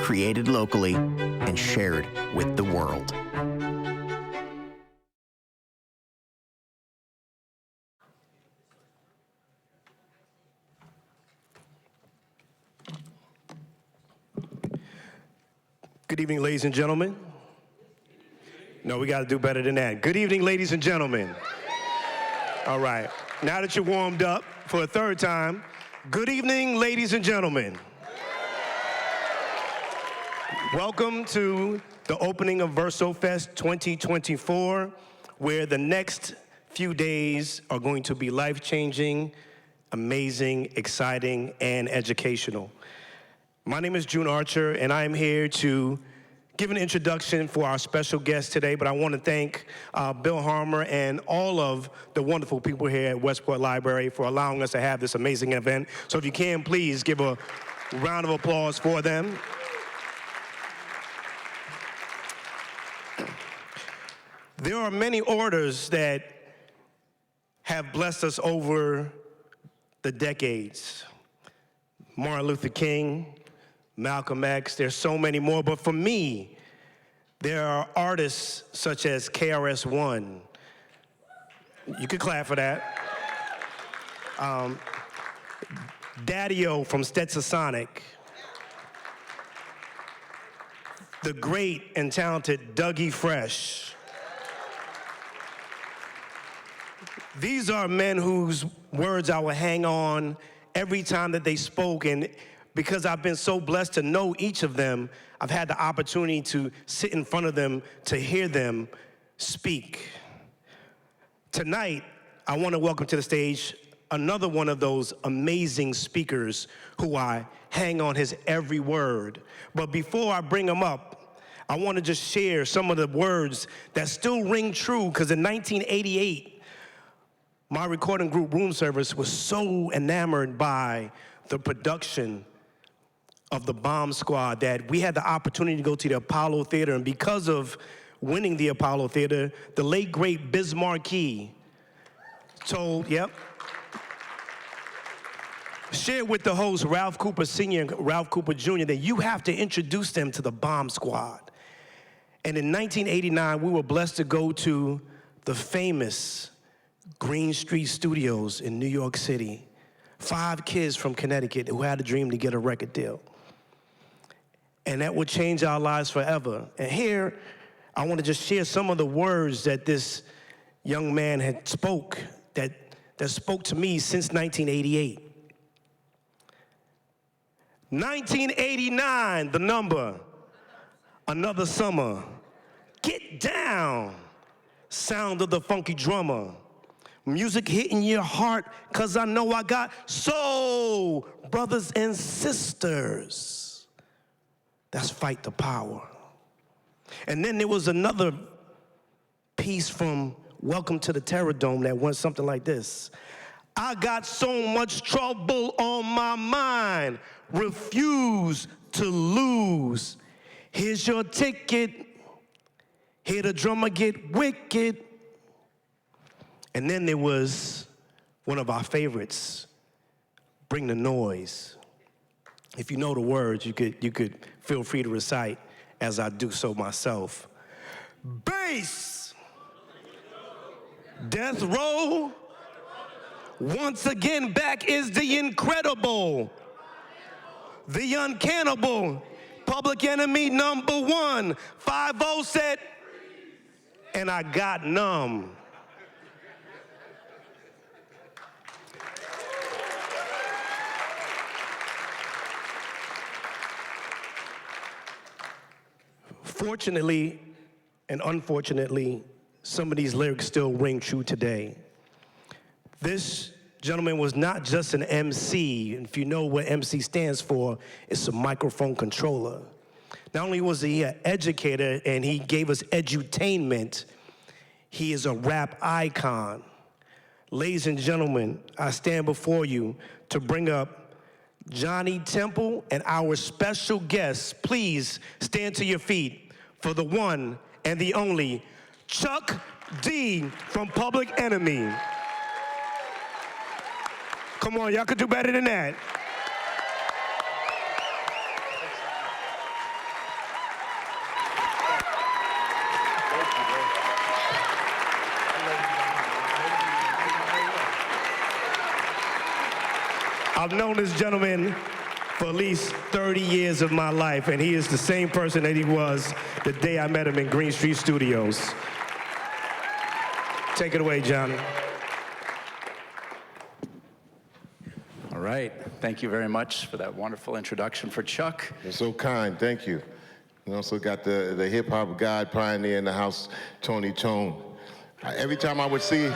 created locally and shared with the world. Good evening, ladies and gentlemen. No, we got to do better than that. Good evening, ladies and gentlemen. All right. Now that you're warmed up for a third time, good evening, ladies and gentlemen. Welcome to the opening of VersoFest 2024, where the next few days are going to be life-changing, amazing, exciting, and educational. My name is June Archer, and I am here to give an introduction for our special guest today, but I want to thank Bill Harmer and all of the wonderful people here at Westport Library for allowing us to have this amazing event. So if you can, please give a round of applause for them. There are many orders that have blessed us over the decades. Martin Luther King, Malcolm X, there's so many more, but for me, there are artists such as KRS-One. You could clap for that. Daddy-O from Stetsasonic. The great and talented Dougie Fresh. These are men whose words I will hang on every time that they spoke, and because I've been so blessed to know each of them, I've had the opportunity to sit in front of them, to hear them speak. Tonight, I want to welcome to the stage another one of those amazing speakers who I hang on his every word. But before I bring him up, I want to just share some of the words that still ring true, because in 1988, my recording group, Room Service, was so enamored by the production of the Bomb Squad that we had the opportunity to go to the Apollo Theater, and because of winning the Apollo Theater, the late, great Biz Markie shared with the host, Ralph Cooper Sr. and Ralph Cooper Jr., that you have to introduce them to the Bomb Squad. And in 1989, we were blessed to go to the famous Green Street Studios in New York City. 5 kids from Connecticut who had a dream to get a record deal. And that would change our lives forever. And here, I want to just share some of the words that this young man had spoke, that spoke to me since 1988. 1989, the number, another summer. Get down, sound of the funky drummer. Music hitting your heart, 'cause I know I got soul brothers and sisters. That's Fight the Power. And then there was another piece from Welcome to the Terror Dome that went something like this. I got so much trouble on my mind, refuse to lose. Here's your ticket, hear the drummer get wicked. And then there was one of our favorites, Bring the Noise. If you know the words, you could feel free to recite as I do so myself. Bass, death row, once again back is the incredible, the uncannibal, Public Enemy #1. 5-0 said, and I got numb. Fortunately and unfortunately, some of these lyrics still ring true today. This gentleman was not just an MC. If you know what MC stands for, it's a microphone controller. Not only was he an educator and he gave us edutainment, he is a rap icon. Ladies and gentlemen, I stand before you to bring up Johnny Temple and our special guests. Please stand to your feet for the one and the only Chuck D from Public Enemy. Come on, y'all could do better than that. I've known this gentleman for at least 30 years of my life, and he is the same person that he was the day I met him in Green Street Studios. Take it away, Johnny. All right, thank you very much for that wonderful introduction for Chuck. You're so kind, thank you. We also got the hip-hop god pioneer in the house, Tony Tone. Every time I would see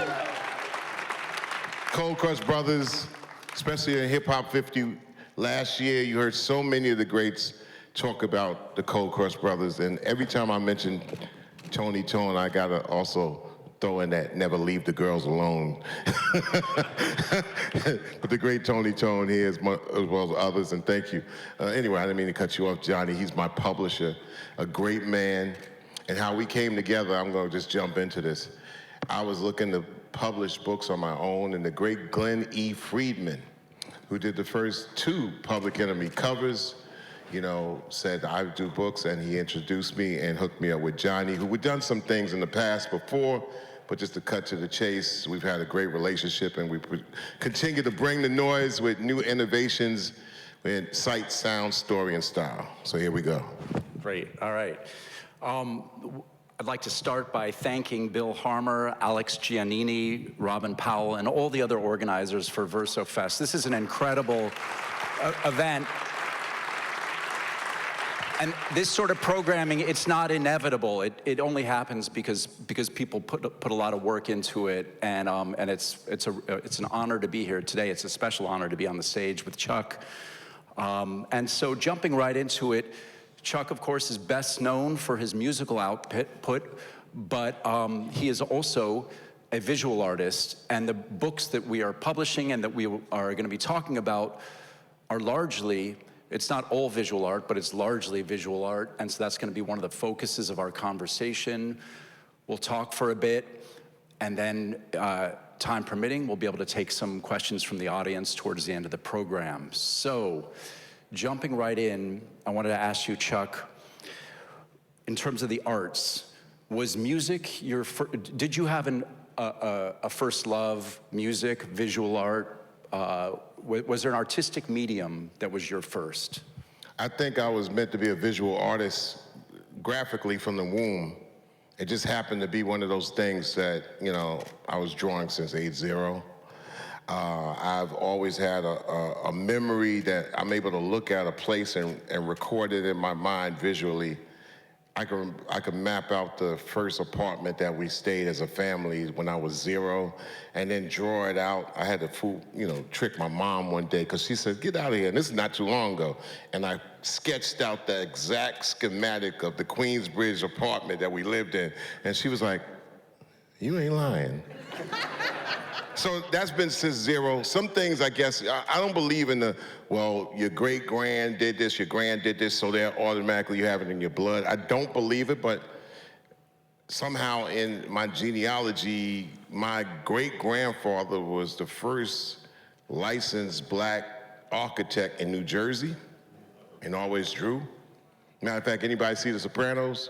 Cold Crush Brothers, especially in Hip Hop 50, last year you heard so many of the greats talk about the Cold Crush Brothers, and every time I mentioned Tony Tone, I gotta also throw in that never leave the girls alone. But the great Tony Tone here, as well as others, and thank you. Anyway, I didn't mean to cut you off, Johnny. He's my publisher, a great man. And how we came together, I'm gonna just jump into this. I was looking to publish books on my own, and the great Glenn E. Friedman, who did the first 2 Public Enemy covers, said I would do books, and he introduced me and hooked me up with Johnny, who we'd done some things in the past before, but just to cut to the chase, we've had a great relationship, and we continue to bring the noise with new innovations in sight, sound, story, and style. So here we go. Great, all right. I'd like to start by thanking Bill Harmer, Alex Giannini, Robin Powell, and all the other organizers for VersoFest. This is an incredible event. And this sort of programming, it's not inevitable. It only happens because people put a lot of work into it, and it's an honor to be here today. It's a special honor to be on the stage with Chuck. And so jumping right into it, Chuck, of course, is best known for his musical output, but he is also a visual artist, and the books that we are publishing and that we are going to be talking about are largely, it's not all visual art, but it's largely visual art, and so that's going to be one of the focuses of our conversation. We'll talk for a bit, and then, time permitting, we'll be able to take some questions from the audience towards the end of the program. So, jumping right in, I wanted to ask you, Chuck, in terms of the arts, was music your did you have a first love, music, visual art? Was there an artistic medium that was your first? I think I was meant to be a visual artist graphically from the womb. It just happened to be one of those things that, I was drawing since age 0. I've always had a memory that I'm able to look at a place and record it in my mind visually. I could map out the first apartment that we stayed as a family when I was 0, and then draw it out. I had to trick my mom one day, because she said, "Get out of here," and this is not too long ago. And I sketched out the exact schematic of the Queensbridge apartment that we lived in, and she was like, "You ain't lying." So that's been since 0. Some things, I guess, I don't believe in your great-grand did this, your grand did this, so they're automatically you have it in your blood. I don't believe it, but somehow in my genealogy, my great-grandfather was the first licensed black architect in New Jersey, and always drew. Matter of fact, anybody see The Sopranos?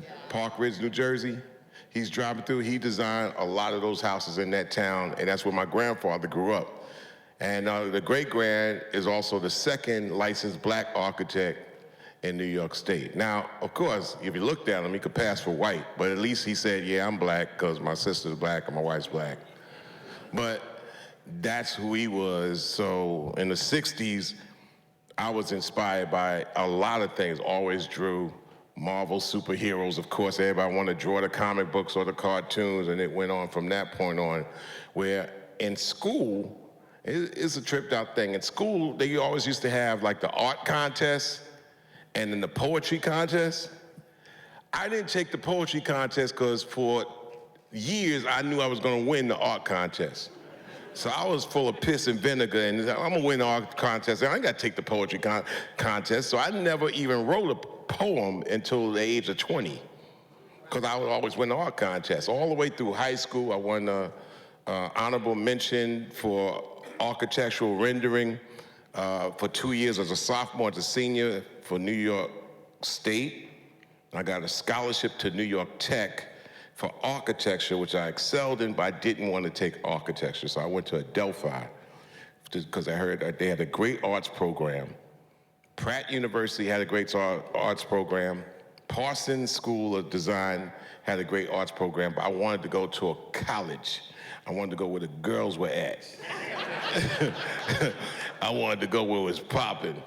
Yeah. Park Ridge, New Jersey. He's driving through, he designed a lot of those houses in that town, and that's where my grandfather grew up. And the great-grand is also the second licensed black architect in New York State. Now, of course, if you looked at him, he could pass for white, but at least he said, "Yeah, I'm black because my sister's black and my wife's black." But that's who he was. So in the 60s, I was inspired by a lot of things, always drew. Marvel superheroes, of course, everybody wanted to draw the comic books or the cartoons, and it went on from that point on, where in school, it's a tripped out thing. In school, they always used to have like the art contest and then the poetry contest. I didn't take the poetry contest because for years I knew I was gonna win the art contest. So I was full of piss and vinegar, and I'm gonna win the art contest. I ain't gotta take the poetry contest, so I never even wrote a poem until the age of 20, because I would always win the art contest. All the way through high school, I won an honorable mention for architectural rendering for 2 years as a sophomore and a senior for New York State. I got a scholarship to New York Tech for architecture, which I excelled in, but I didn't want to take architecture, so I went to Adelphi because I heard that they had a great arts program. Pratt University had a great arts program. Parsons School of Design had a great arts program, but I wanted to go to a college. I wanted to go where the girls were at. I wanted to go where it was popping.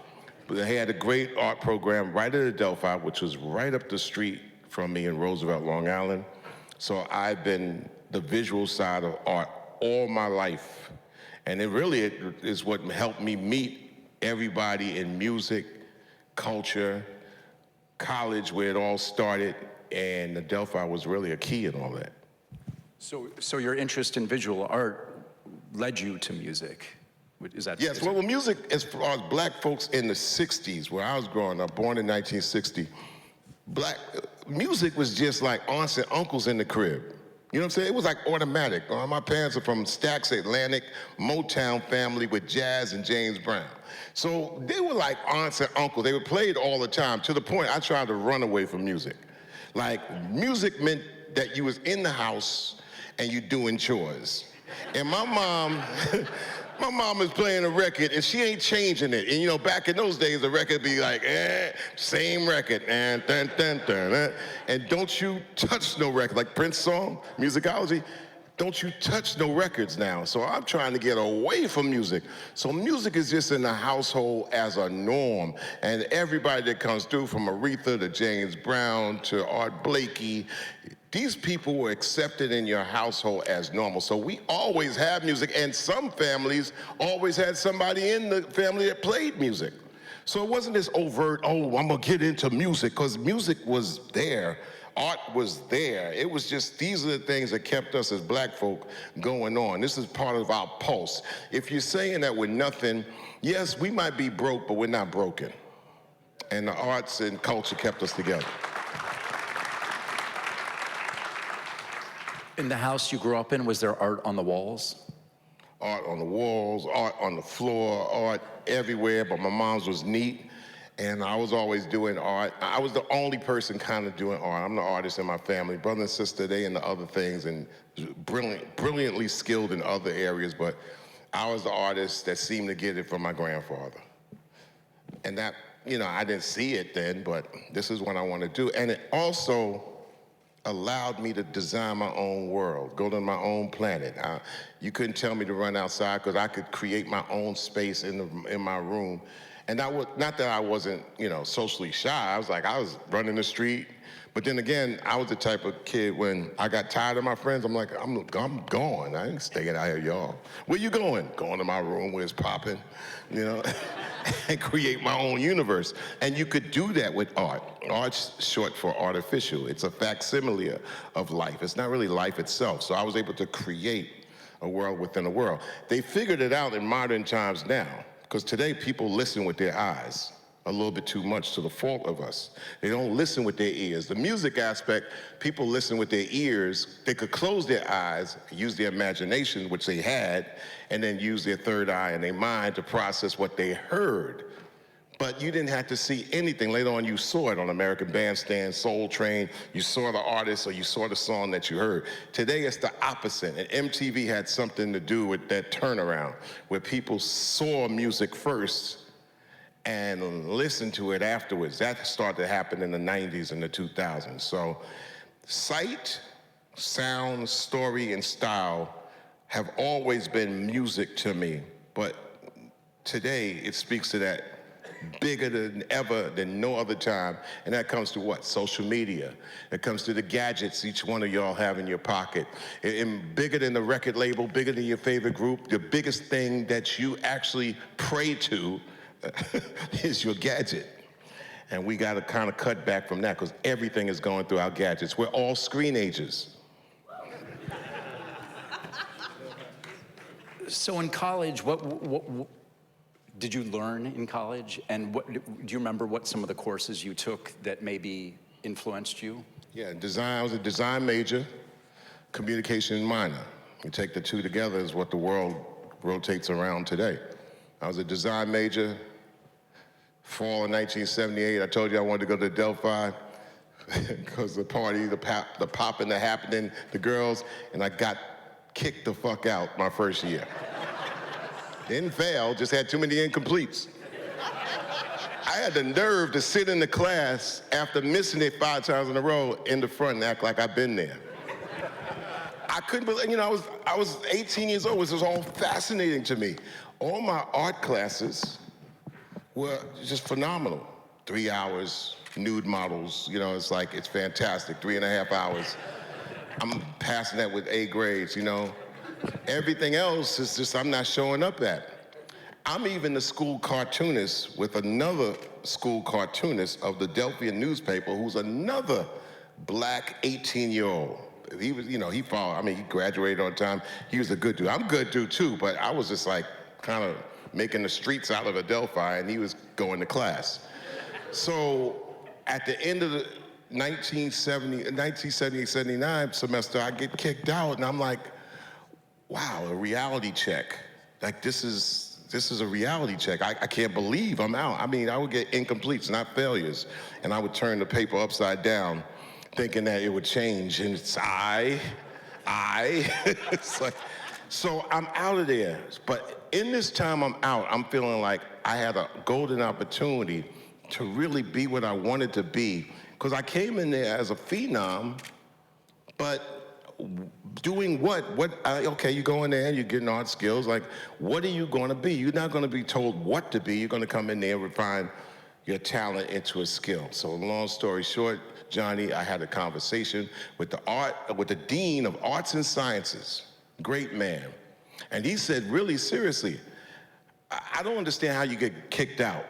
But they had a great art program right at Adelphi, which was right up the street from me in Roosevelt, Long Island. So I've been the visual side of art all my life. And it really is what helped me meet everybody in music, culture, college, where it all started, and Adelphi was really a key in all that. So your interest in visual art led you to music? Is that? Yes, well, music, as far as black folks in the 60s, where I was growing up, born in 1960, music was just like aunts and uncles in the crib. You know what I'm saying? It was like automatic. My parents are from Stax Atlantic, Motown family with jazz and James Brown. So they were like aunts and uncles. They were played all the time, to the point I tried to run away from music. Like, music meant that you was in the house and you doing chores. And my mom, my mom is playing a record and she ain't changing it. And you know, back in those days, the record be like, same record, and dun, dun, dun, and don't you touch no record, like Prince's song, Musicology, don't you touch no records now. So I'm trying to get away from music. So music is just in the household as a norm. And everybody that comes through, from Aretha to James Brown to Art Blakey, these people were accepted in your household as normal. So we always have music, and some families always had somebody in the family that played music. So it wasn't this overt, oh, I'm gonna get into music, because music was there. Art was there. It was just, these are the things that kept us as black folk going on. This is part of our pulse. If you're saying that we're nothing, yes, we might be broke, but we're not broken. And the arts and culture kept us together. In the house you grew up in, was there art on the walls? Art on the walls, art on the floor, art everywhere, but my mom's was neat, and I was always doing art. I was the only person kind of doing art. I'm the artist in my family. Brother and sister, they into other things and brilliantly skilled in other areas, but I was the artist that seemed to get it from my grandfather. And that, you know, I didn't see it then, but this is what I want to do. And it also allowed me to design my own world, go to my own planet. You couldn't tell me to run outside, because I could create my own space in my room. And that was, not that I wasn't, you know, socially shy. I was running the street. But then again, I was the type of kid, when I got tired of my friends, I'm like, I'm going. I ain't staying out here, y'all. Where you going? Going to my room where it's popping, you know, and create my own universe. And you could do that with art. Art's short for artificial. It's a facsimile of life. It's not really life itself. So I was able to create a world within a world. They figured it out in modern times now, because today people listen with their eyes a little bit too much, to the fault of us. They don't listen with their ears. The music aspect, people listen with their ears. They could close their eyes, use their imagination, which they had, and then use their third eye and their mind to process what they heard. But you didn't have to see anything. Later on, you saw it on American Bandstand, Soul Train. You saw the artist, or you saw the song that you heard. Today, it's the opposite. And MTV had something to do with that turnaround, where people saw music first and listen to it afterwards. That started to happen in the 90s and the 2000s. So sight, sound, story, and style have always been music to me, but today it speaks to that bigger than ever, than no other time, and that comes to what? Social media. It comes to the gadgets each one of y'all have in your pocket. And bigger than the record label, bigger than your favorite group, the biggest thing that you actually pray to is your gadget. And we got to kind of cut back from that, because everything is going through our gadgets. We're all screenagers. So in college, what did you learn in college? And do you remember what some of the courses you took that maybe influenced you? Yeah, design. I was a design major, communication minor. You take the two together is what the world rotates around today. I was a design major. Fall of 1978, I told you I wanted to go to Delphi because the party, the popping, the happening, the girls, and I got kicked the fuck out my first year. Didn't fail, just had too many incompletes. I had the nerve to sit in the class after missing it 5 times in a row in the front and act like I've been there. I couldn't believe, I was 18 years old. This was all fascinating to me. All my art classes were just phenomenal. 3 hours, nude models, it's fantastic. 3.5 hours. I'm passing that with A grades, Everything else is just I'm not showing up at. I'm even the school cartoonist with another school cartoonist of the Delphian newspaper who's another black 18-year-old. He was, he graduated on time. He was a good dude. I'm a good dude too, but I was just kind of making the streets out of Adelphi, and he was going to class. So at the end of the 1978-79 semester, I get kicked out, and I'm like, wow, a reality check. This is a reality check. I can't believe I'm out. I would get incompletes, not failures, and I would turn the paper upside down, thinking that it would change, and it's I. It's so I'm out of there. But in this time I'm out, I'm feeling like I had a golden opportunity to really be what I wanted to be. Because I came in there as a phenom, but doing what? Okay, you go in there and you're getting art skills. What are you going to be? You're not going to be told what to be. You're going to come in there and refine your talent into a skill. So long story short, Johnny, I had a conversation with the Dean of Arts and Sciences, great man. And he said, really seriously, I don't understand how you get kicked out,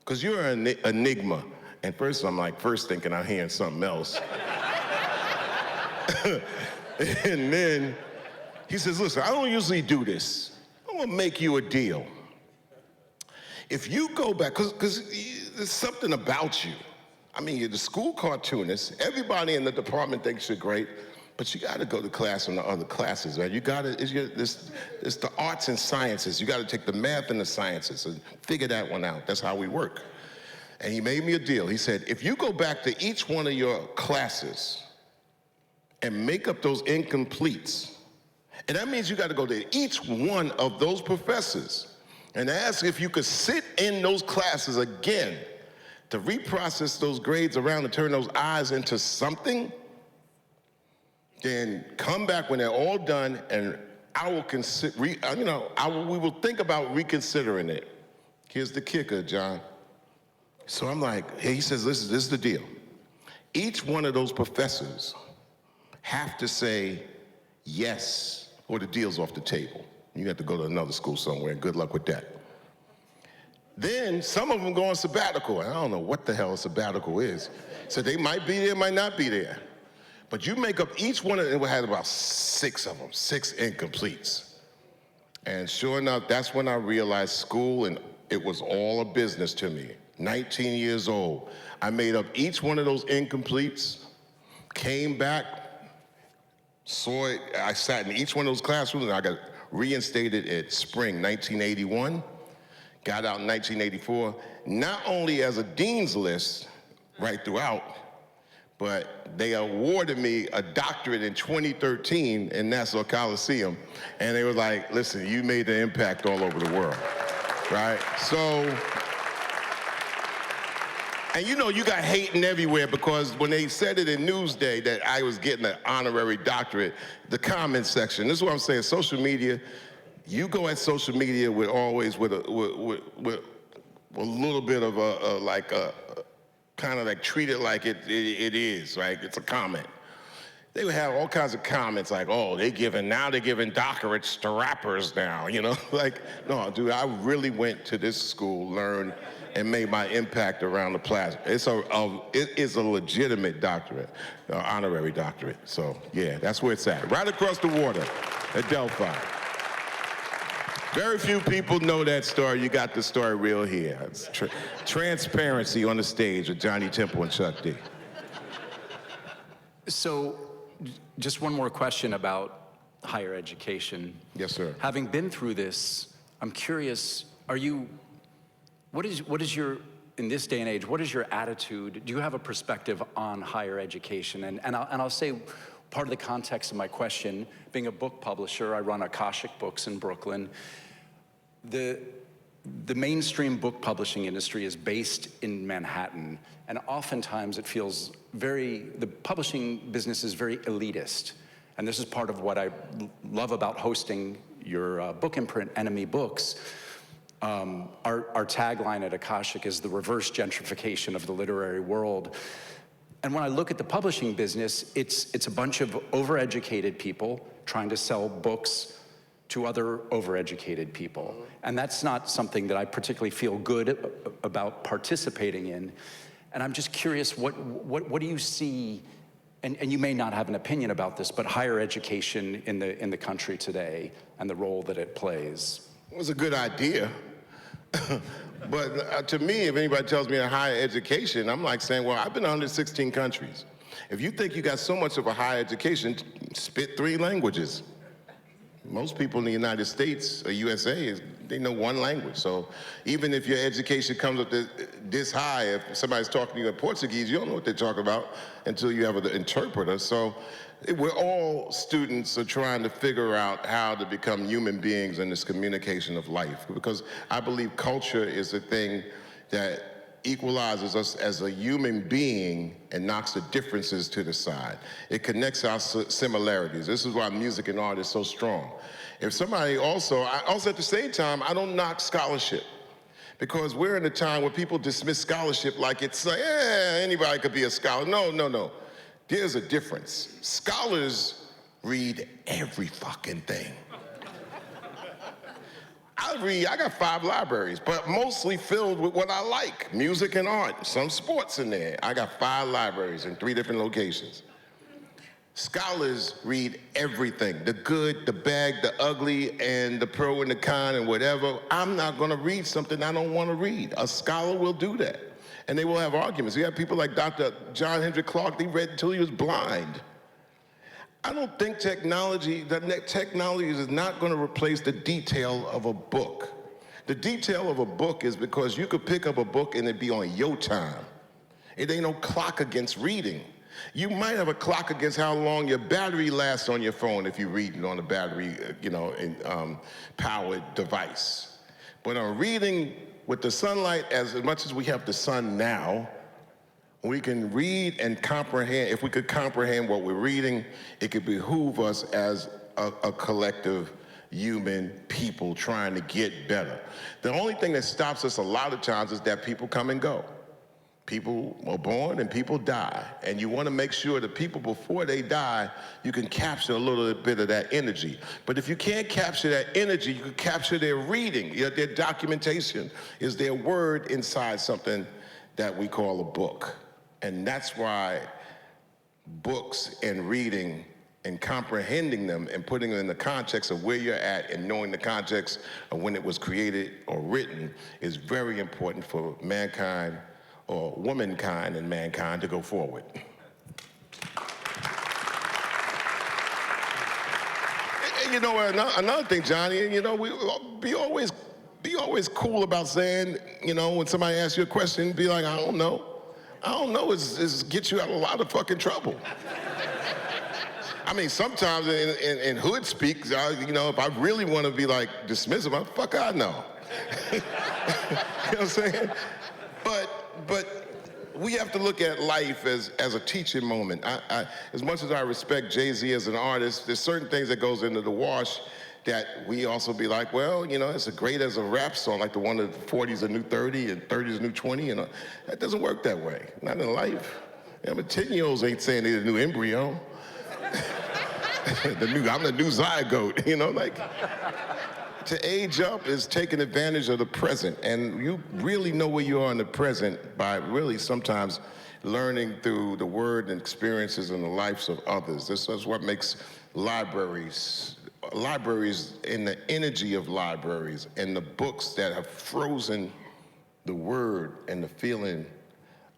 because you're an enigma. And first I'm thinking I'm hearing something else. And then he says, listen, I don't usually do this. I'm gonna make you a deal. If you go back, because there's something about you. You're the school cartoonist. Everybody in the department thinks you're great, but you gotta go to class on the other classes, right? It's the arts and sciences. You gotta take the math and the sciences and figure that one out. That's how we work. And he made me a deal. He said, if you go back to each one of your classes and make up those incompletes, and that means you got to go to each one of those professors and ask if you could sit in those classes again to reprocess those grades around and turn those eyes into something, then come back when they're all done, and I will consider, we will think about reconsidering it. Here's the kicker, John. So I'm he says, this is the deal. Each one of those professors have to say yes, or the deal's off the table. You have to go to another school somewhere, and good luck with that. Then some of them go on sabbatical. I don't know what the hell a sabbatical is. So they might be there, might not be there. But you make up each one of them. We had about 6 of them, 6 incompletes. And sure enough, that's when I realized school, and it was all a business to me. 19 years old. I made up each one of those incompletes, came back, saw it. I sat in each one of those classrooms, and I got reinstated at spring 1981, got out in 1984, not only as a dean's list right throughout, but they awarded me a doctorate in 2013 in Nassau Coliseum, and they were like, listen, you made an impact all over the world, right? So, and you got hating everywhere, because when they said it in Newsday that I was getting an honorary doctorate, the comment section, this is what I'm saying, social media, you go at social media with always with a little bit of a kind of treat it like it is, right? It's a comment. They would have all kinds of comments oh, they're giving doctorates to rappers now, no, dude, I really went to this school, learned, and made my impact around the plaza. It is a legitimate doctorate, honorary doctorate. So yeah, that's where it's at, right across the water at Delphi. Very few people know that story. You got the story real here. It's transparency on the stage with Johnny Temple and Chuck D. So, just one more question about higher education. Yes, sir. Having been through this, I'm curious, what is your, in this day and age, what is your attitude? Do you have a perspective on higher education? And I'll say, part of the context of my question, being a book publisher, I run Akashic Books in Brooklyn. The mainstream book publishing industry is based in Manhattan, and oftentimes it feels the publishing business is very elitist. And this is part of what I love about hosting your book imprint, Enemy Books. Our tagline at Akashic is the reverse gentrification of the literary world. And when I look at the publishing business, it's a bunch of overeducated people trying to sell books to other overeducated people. And that's not something that I particularly feel good about participating in. And I'm just curious, what do you see, and you may not have an opinion about this, but higher education in the country today and the role that it plays? It was a good idea. But to me, if anybody tells me a higher education, I'm like saying, well, I've been to 116 countries. If you think you got so much of a higher education, spit 3 languages. Most people in the United States or USA, they know 1 language. So even if your education comes up this high, if somebody's talking to you in Portuguese, you don't know what they're talking about until you have an interpreter. So we're all students are trying to figure out how to become human beings in this communication of life. Because I believe culture is the thing that equalizes us as a human being and knocks the differences to the side. It connects our similarities. This is why music and art is so strong. If somebody also at the same time, I don't knock scholarship, because we're in a time where people dismiss scholarship like it's like, anybody could be a scholar. No. There's a difference. Scholars read every fucking thing. I got 5 libraries, but mostly filled with what I like, music and art, some sports in there. I got 5 libraries in 3 different locations. Scholars read everything, the good, the bad, the ugly, and the pro and the con and whatever. I'm not gonna read something I don't wanna read. A scholar will do that, and they will have arguments. You have people like Dr. John Henrik Clarke, they read until he was blind. I don't think technology is not going to replace the detail of a book. The detail of a book is because you could pick up a book and it be on your time. It ain't no clock against reading. You might have a clock against how long your battery lasts on your phone if you're reading on a battery, powered device. But on reading with the sunlight, as much as we have the sun now, we can read and comprehend. If we could comprehend what we're reading, it could behoove us as a collective human people trying to get better. The only thing that stops us a lot of times is that people come and go. People are born and people die. And you want to make sure that people, before they die, you can capture a little bit of that energy. But if you can't capture that energy, you can capture their reading, their documentation, is their word inside something that we call a book. And that's why books and reading and comprehending them and putting them in the context of where you're at and knowing the context of when it was created or written is very important for mankind, or womankind and mankind, to go forward. And you know, another thing, Johnny, we be always cool about saying, when somebody asks you a question, be like, I don't know. I don't know is get you out of a lot of fucking trouble. I mean, sometimes in hood speak, if I really want to be like dismissive, fuck I know. You know what I'm saying? But we have to look at life as a teaching moment. As much as I respect Jay-Z as an artist, there's certain things that goes into the wash that we also be like, well, it's as great as a rap song, like the one of the 40's a new 30 and 30's a new 20. That doesn't work that way, not in life. 10-year-olds ain't saying they're the new embryo. I'm the new zygote, to age up is taking advantage of the present. And you really know where you are in the present by really sometimes learning through the word and experiences and the lives of others. This is what makes libraries and the energy of libraries and the books that have frozen the word and the feeling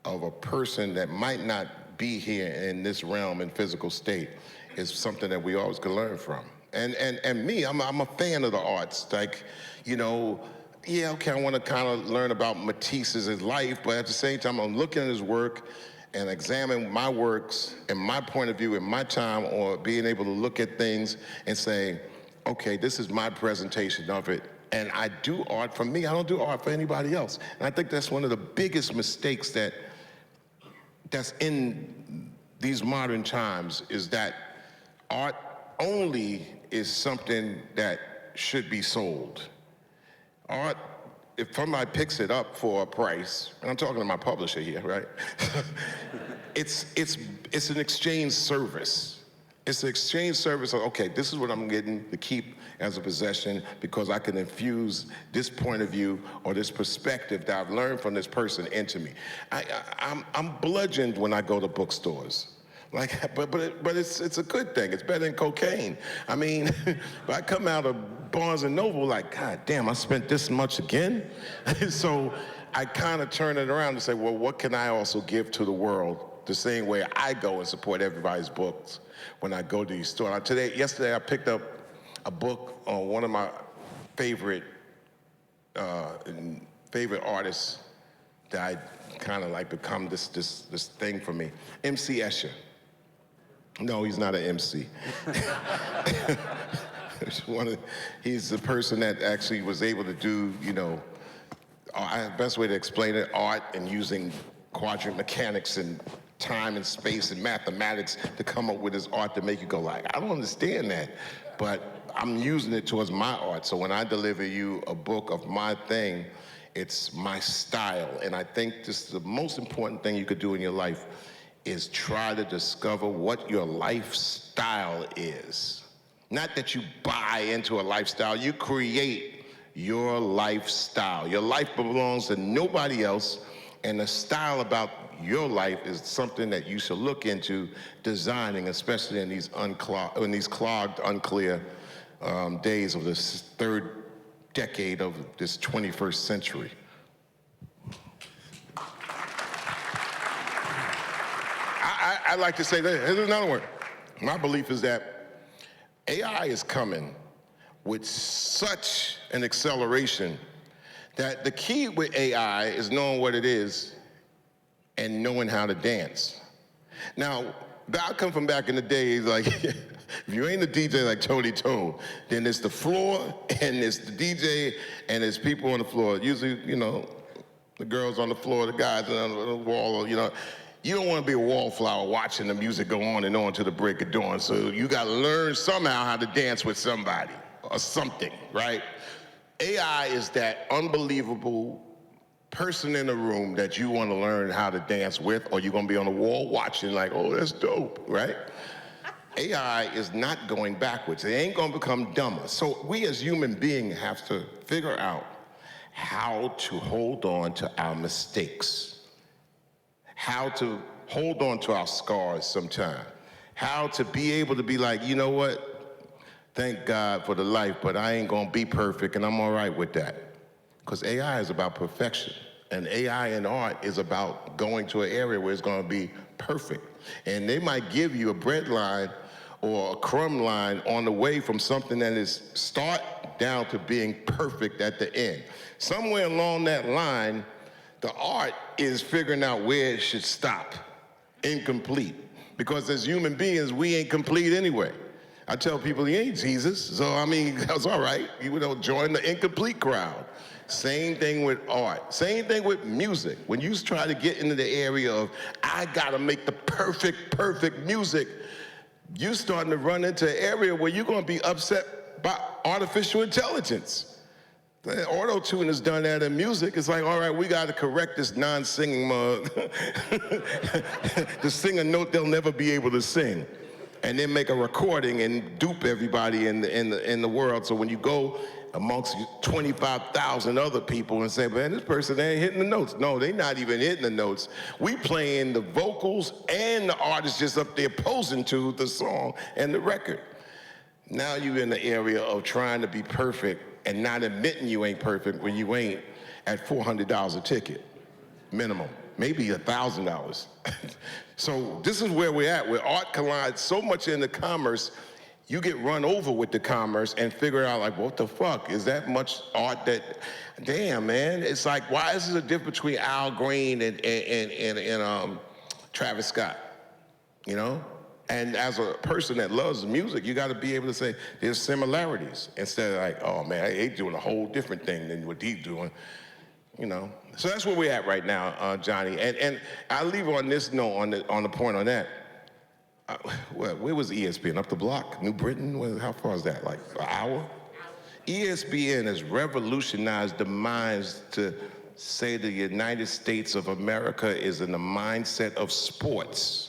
of a person that might not be here in this realm in physical state is something that we always can learn from. And me, I'm a fan of the arts. Like, I want to kind of learn about Matisse's life, but at the same time, I'm looking at his work and examine my works and my point of view and my time, or being able to look at things and say, okay, this is my presentation of it, And I do art for me. I don't do art for anybody else. And I think that's one of the biggest mistakes that's in these modern times, is that art only is something that should be sold. Art, if somebody picks it up for a price, and I'm talking to my publisher here, right? it's an exchange service. It's an exchange service of, okay, this is what I'm getting to keep as a possession because I can infuse this point of view or this perspective that I've learned from this person into me. I'm bludgeoned when I go to bookstores. Like, but it's a good thing. It's better than cocaine. I mean, if I come out of Barnes and Noble like, God damn, I spent this much again? So I kind of turn it around and say, well, what can I also give to the world? The same way I go and support everybody's books when I go to these stores. Yesterday I picked up a book on one of my favorite artists that I kind of like become this thing for me. MC Escher. No, he's not an MC. He's the person that actually was able to do, the best way to explain it, art and using quadrant mechanics and time and space and mathematics to come up with his art to make you go like, I don't understand that, but I'm using it towards my art. So when I deliver you a book of my thing, it's my style. And I think this is the most important thing you could do in your life is try to discover what your lifestyle is. Not that you buy into a lifestyle, you create your lifestyle. Your life belongs to nobody else, and the style about your life is something that you should look into designing, especially in these clogged, unclear days of this third decade of this 21st century. I like to say that, here's another one. My belief is that AI is coming with such an acceleration that the key with AI is knowing what it is and knowing how to dance. Now, I come from back in the days, like, if you ain't a DJ like Tony Tone, then it's the floor, and it's the DJ, and it's people on the floor. Usually, the girls on the floor, the guys on the wall, You don't want to be a wallflower watching the music go on and on to the break of dawn. So you got to learn somehow how to dance with somebody or something, right? AI is that unbelievable person in the room that you want to learn how to dance with, or you're going to be on the wall watching like, oh, that's dope, right? AI is not going backwards. It ain't going to become dumber. So we as human beings have to figure out how to hold on to our mistakes, how to hold on to our scars sometime, how to be able to be like, you know what? Thank God for the life, but I ain't gonna be perfect, and I'm all right with that. Because AI is about perfection, and AI and art is about going to an area where it's gonna be perfect. And they might give you a bread line or a crumb line on the way from something that is start down to being perfect at the end. Somewhere along that line, the art is figuring out where it should stop, incomplete. Because as human beings, we ain't complete anyway. I tell people he ain't Jesus, so I mean, that's all right. You join the incomplete crowd. Same thing with art. Same thing with music. When you try to get into the area of, I gotta make the perfect music, you're starting to run into an area where you're gonna be upset by artificial intelligence. The auto-tune has done that in music. It's like, all right, we got to correct this non-singing to sing a note they'll never be able to sing, and then make a recording and dupe everybody in the world. So when you go amongst 25,000 other people and say, man, this person ain't hitting the notes. No, they're not even hitting the notes. We playing the vocals and the artist just up there posing to the song and the record. Now you're in the area of trying to be perfect and not admitting you ain't perfect when you ain't at $400 a ticket, minimum, maybe $1,000. So this is where we're at, where art collides so much into commerce, you get run over with the commerce and figure out like, what the fuck, is that much art that, damn man, it's like, why is there a difference between Al Green and Travis Scott, And as a person that loves music, you got to be able to say there's similarities instead of like, oh man, they're doing a whole different thing than what he's doing, you know. So that's where we're at right now, Johnny. And I'll leave on this note on the point on that. Where was ESPN? Up the block? New Britain? How far is that? Like an hour? ESPN has revolutionized the minds to say the United States of America is in the mindset of sports.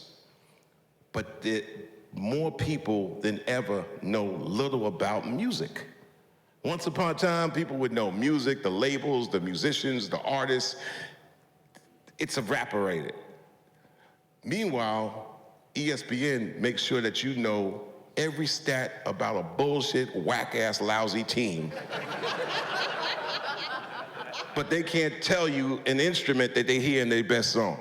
But more people than ever know little about music. Once upon a time, people would know music, the labels, the musicians, the artists. It's evaporated. Meanwhile, ESPN makes sure that you know every stat about a bullshit, whack-ass, lousy team. But they can't tell you an instrument that they hear in their best song.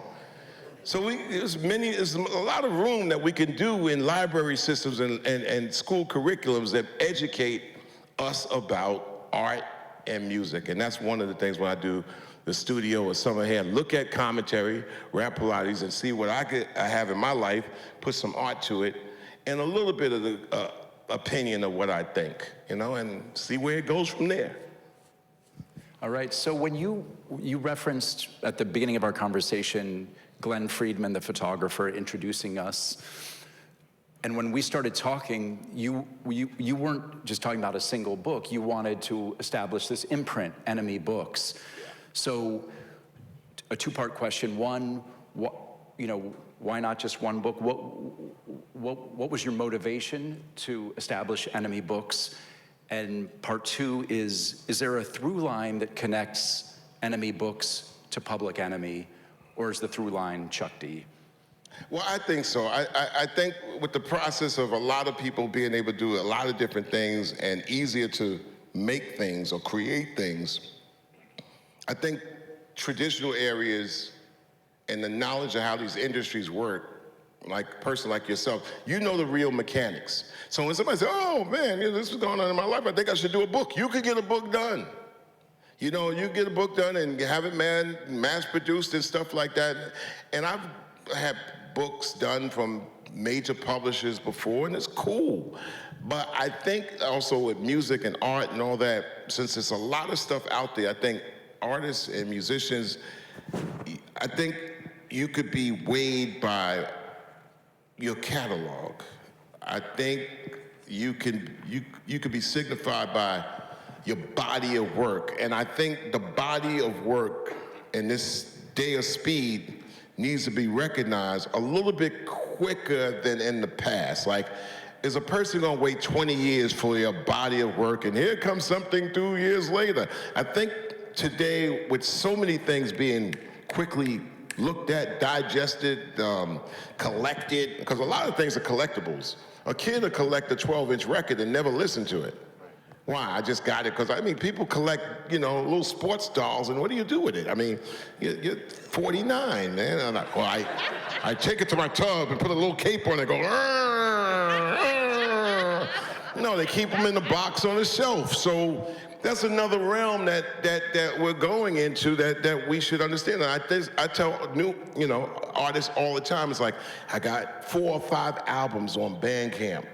So there's a lot of room that we can do in library systems and school curriculums that educate us about art and music. And that's one of the things when I do the studio or summer here, look at commentary, rap Pilates, and see what I have in my life, put some art to it, and a little bit of the opinion of what I think, you know, and see where it goes from there. All right, so when you referenced at the beginning of our conversation, Glenn Friedman, the photographer, introducing us, and when we started talking, you weren't just talking about a single book, you wanted to establish this imprint, Enemy Books. So, a two-part question. One, why not just one book? What was your motivation to establish Enemy Books? And part two is there a through line that connects Enemy Books to Public Enemy, or is the through line Chuck D? Well, I think so. I think with the process of a lot of people being able to do a lot of different things and easier to make things or create things, I think traditional areas and the knowledge of how these industries work, like a person like yourself, you know the real mechanics. So when somebody says, oh man, this is going on in my life, I think I should do a book. You could get a book done. You know, you get a book done and have it mass produced and stuff like that. And I've had books done from major publishers before, and it's cool. But I think also with music and art and all that, since there's a lot of stuff out there, I think artists and musicians, I think you could be weighed by your catalog. I think you could be signified by your body of work. And I think the body of work in this day of speed needs to be recognized a little bit quicker than in the past. Like, is a person gonna wait 20 years for your body of work and here comes something 2 years later? I think today, with so many things being quickly looked at, digested, collected, because a lot of things are collectibles. A kid will collect a 12-inch record and never listen to it. Why? I just got it because, I mean, people collect, little sports dolls, and what do you do with it? I mean, you're 49, man. I'm like, well, I take it to my tub and put a little cape on it and go, "Arr, arr." No, they keep them in the box on the shelf. So that's another realm that we're going into that we should understand. And I tell new, artists all the time, it's like, I got 4 or 5 albums on Bandcamp.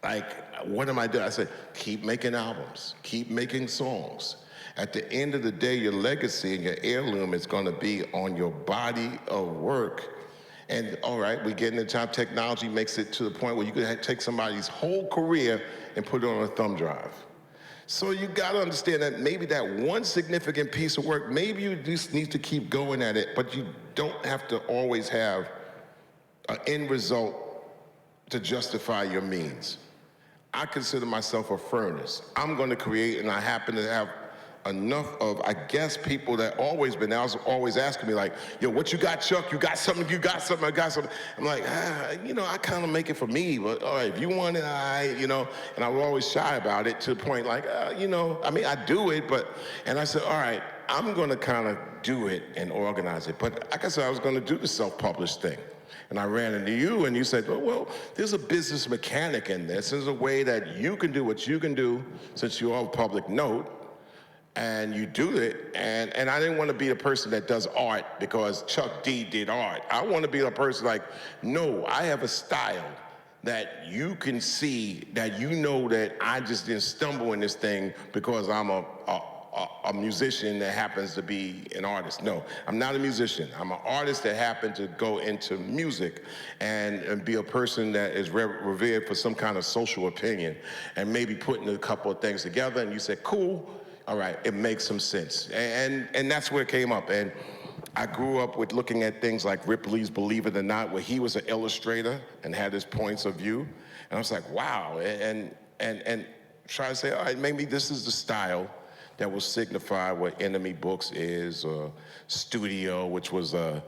Like, what am I doing? I said, keep making albums, keep making songs. At the end of the day, your legacy and your heirloom is gonna be on your body of work. And all right, we get into time, technology makes it to the point where you can take somebody's whole career and put it on a thumb drive. So you gotta understand that maybe that one significant piece of work, maybe you just need to keep going at it, but you don't have to always have an end result to justify your means. I consider myself a furnace. I'm gonna create, and I happen to have enough of, I guess, people that always asking me like, yo, what you got, Chuck? You got something, I got something. I'm like, I kind of make it for me, but all right, if you want it, and I was always shy about it to the point like, I do it, and I said, all right, I'm gonna kind of do it and organize it. But like I said, I was gonna do the self-published thing. And I ran into you, and you said, well, there's a business mechanic in this. There's a way that you can do what you can do, since you're on public note, and you do it. And I didn't want to be the person that does art because Chuck D did art. I want to be the person like, no, I have a style. that you can see, that you know that I just didn't stumble in this thing because I'm a musician that happens to be an artist. No, I'm not a musician. I'm an artist that happened to go into music and be a person that is revered for some kind of social opinion and maybe putting a couple of things together and you say, cool, all right, it makes some sense. And that's where it came up. And I grew up with looking at things like Ripley's Believe It or Not, where he was an illustrator and had his points of view. And I was like, wow, and try to say, all right, maybe this is the style that will signify what Enemy Books is, or Studio, which was a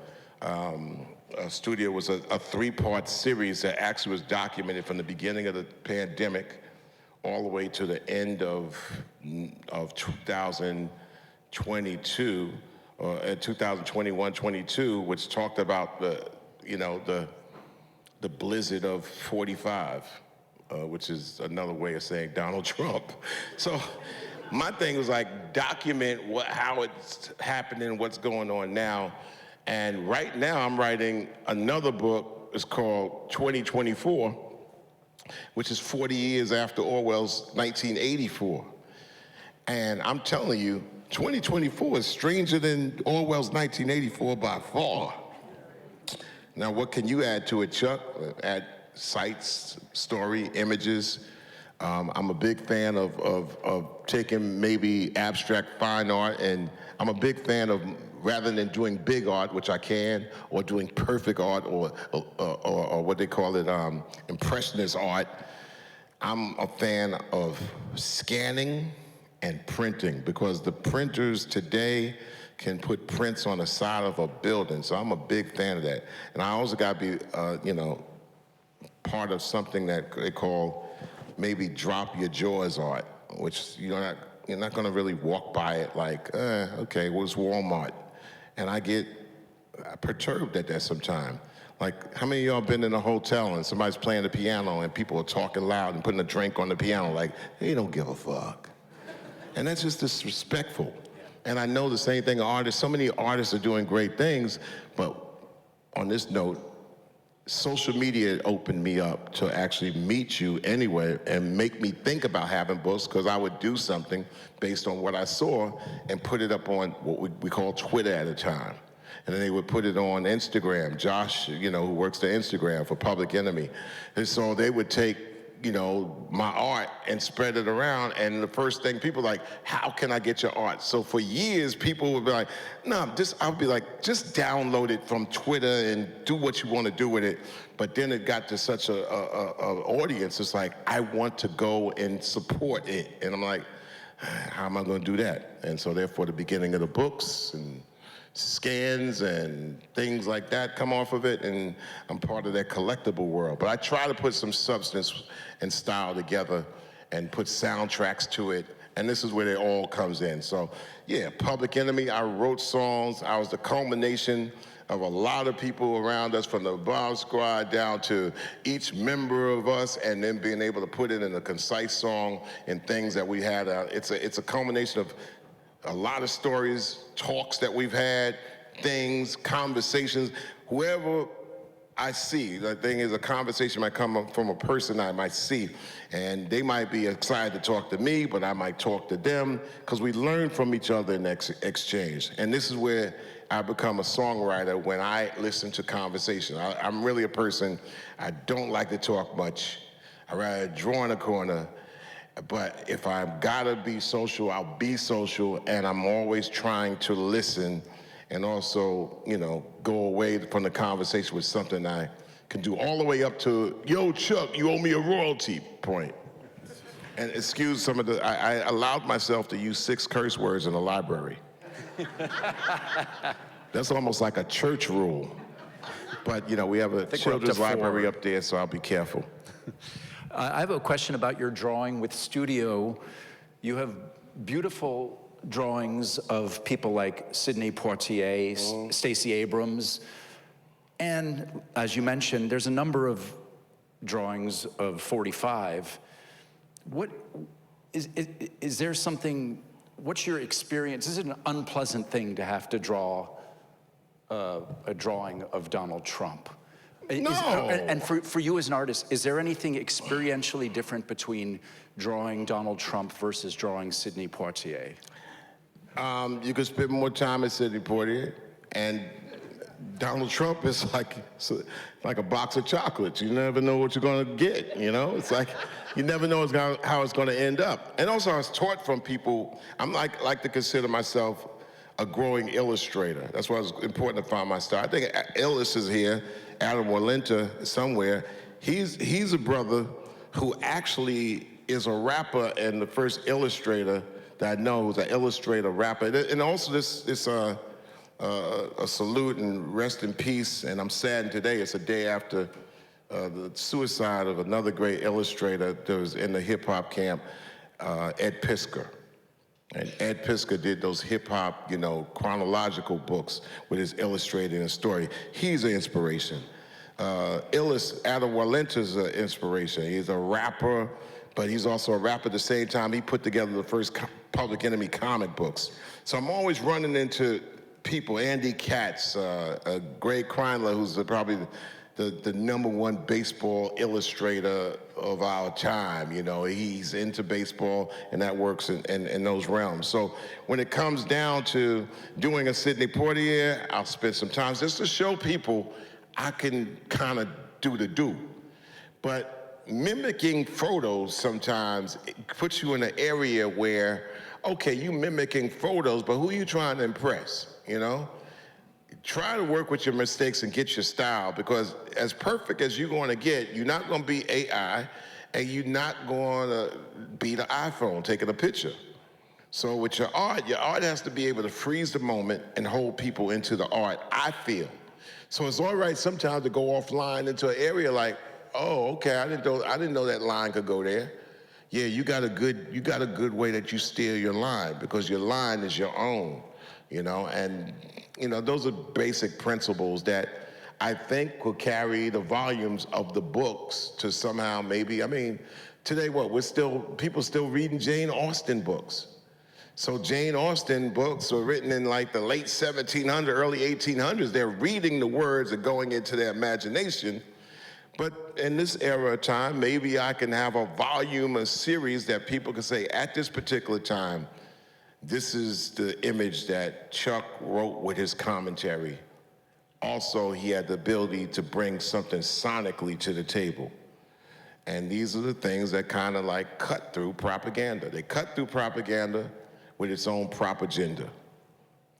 three-part series that actually was documented from the beginning of the pandemic all the way to the end of 2022, or 2021-22, which talked about the blizzard of 45, which is another way of saying Donald Trump. So my thing was like, document how it's happening, what's going on now. And right now I'm writing another book. It's called 2024, which is 40 years after Orwell's 1984. And I'm telling you, 2024 is stranger than Orwell's 1984 by far. Now, what can you add to it, Chuck? Add sights, story, images. I'm a big fan of taking maybe abstract fine art, and I'm a big fan of, rather than doing big art, which I can, or doing perfect art, or what they call it, impressionist art, I'm a fan of scanning and printing, because the printers today can put prints on the side of a building. So I'm a big fan of that. And I also got to be, part of something that they call maybe drop your jaws art, which you're not going to really walk by it like, okay, well, it's Walmart. And I get perturbed at that sometimes. Like, how many of y'all been in a hotel and somebody's playing the piano and people are talking loud and putting a drink on the piano, like, they don't give a fuck. And that's just disrespectful. And I know the same thing, artists, so many artists are doing great things, but on this note, social media opened me up to actually meet you anyway and make me think about having books, because I would do something based on what I saw and put it up on what we call Twitter at the time. And then they would put it on Instagram. Josh, who works the Instagram for Public Enemy. And so they would take, my art and spread it around. And the first thing, people like, how can I get your art? So for years, people would be like, no, I would be like, just download it from Twitter and do what you want to do with it. But then it got to such a audience. It's like, I want to go and support it. And I'm like, how am I going to do that? And so therefore, the beginning of the books and scans and things like that come off of it, and I'm part of that collectible world. But I try to put some substance and style together and put soundtracks to it, and this is where it all comes in. So yeah, Public Enemy, I wrote songs. I was the culmination of a lot of people around us, from the Bomb Squad down to each member of us, and then being able to put it in a concise song and things that we had. It's a culmination of a lot of stories, talks that we've had, things, conversations. Whoever I see, the thing is, a conversation might come from a person I might see, and they might be excited to talk to me, but I might talk to them, because we learn from each other in exchange. And this is where I become a songwriter, when I listen to conversation. I'm really a person, I don't like to talk much. I rather draw in a corner. But if I've gotta be social, I'll be social, and I'm always trying to listen and also, go away from the conversation with something I can do, all the way up to, yo, Chuck, you owe me a royalty point. And excuse some of I allowed myself to use 6 curse words in the library. That's almost like a church rule. But, we have a children's library up there, so I'll be careful. I have a question about your drawing with Studio. You have beautiful drawings of people like Sidney Poitier, Stacey Abrams, and as you mentioned, there's a number of drawings of 45. What is there something? What's your experience? Is it an unpleasant thing to have to draw a drawing of Donald Trump? No. And for you as an artist, is there anything experientially different between drawing Donald Trump versus drawing Sidney Poitier? You could spend more time at Sidney Poitier, and Donald Trump is like a box of chocolates. You never know what you're going to get, you know? It's like you never know how it's going to end up. And also I was taught from people, I'm like to consider myself a growing illustrator. That's why it's important to find my style. I think Illis is here, Adam Walenta somewhere. He's a brother who actually is a rapper and the first illustrator that I know who's an illustrator, rapper. And also this a salute and rest in peace, and I'm saddened today. It's a day after the suicide of another great illustrator that was in the hip-hop camp, Ed Piskor. And Ed Piskor did those hip-hop, chronological books with his illustrating a story. He's an inspiration. Adam Walenta's an inspiration. He's a rapper, but he's also a rapper at the same time. He put together the first Public Enemy comic books. So I'm always running into people, Andy Katz, a Greg Kreinler, who's probably the #1 baseball illustrator of our time. He's into baseball, and that works in those realms. So when it comes down to doing a Sidney Poitier, I'll spend some time just to show people I can kind of do. But mimicking photos sometimes puts you in an area where, okay, you mimicking photos, but who are you trying to impress? Try to work with your mistakes and get your style, because as perfect as you're going to get, you're not going to be AI, and you're not going to be the iPhone taking a picture. So with your art has to be able to freeze the moment and hold people into the art, I feel. So it's all right sometimes to go offline into an area like, oh, okay, I didn't know that line could go there. Yeah, you got a good way that you steer your line, because your line is your own. And those are basic principles that I think will carry the volumes of the books to somehow maybe, today people still reading Jane Austen books. So Jane Austen books were written in like the late 1700s, early 1800s. They're reading the words and going into their imagination. But in this era of time, maybe I can have a volume, a series that people can say, at this particular time, this is the image that Chuck wrote with his commentary. Also, he had the ability to bring something sonically to the table. And these are the things that kind of like cut through propaganda. They cut through propaganda with its own propaganda.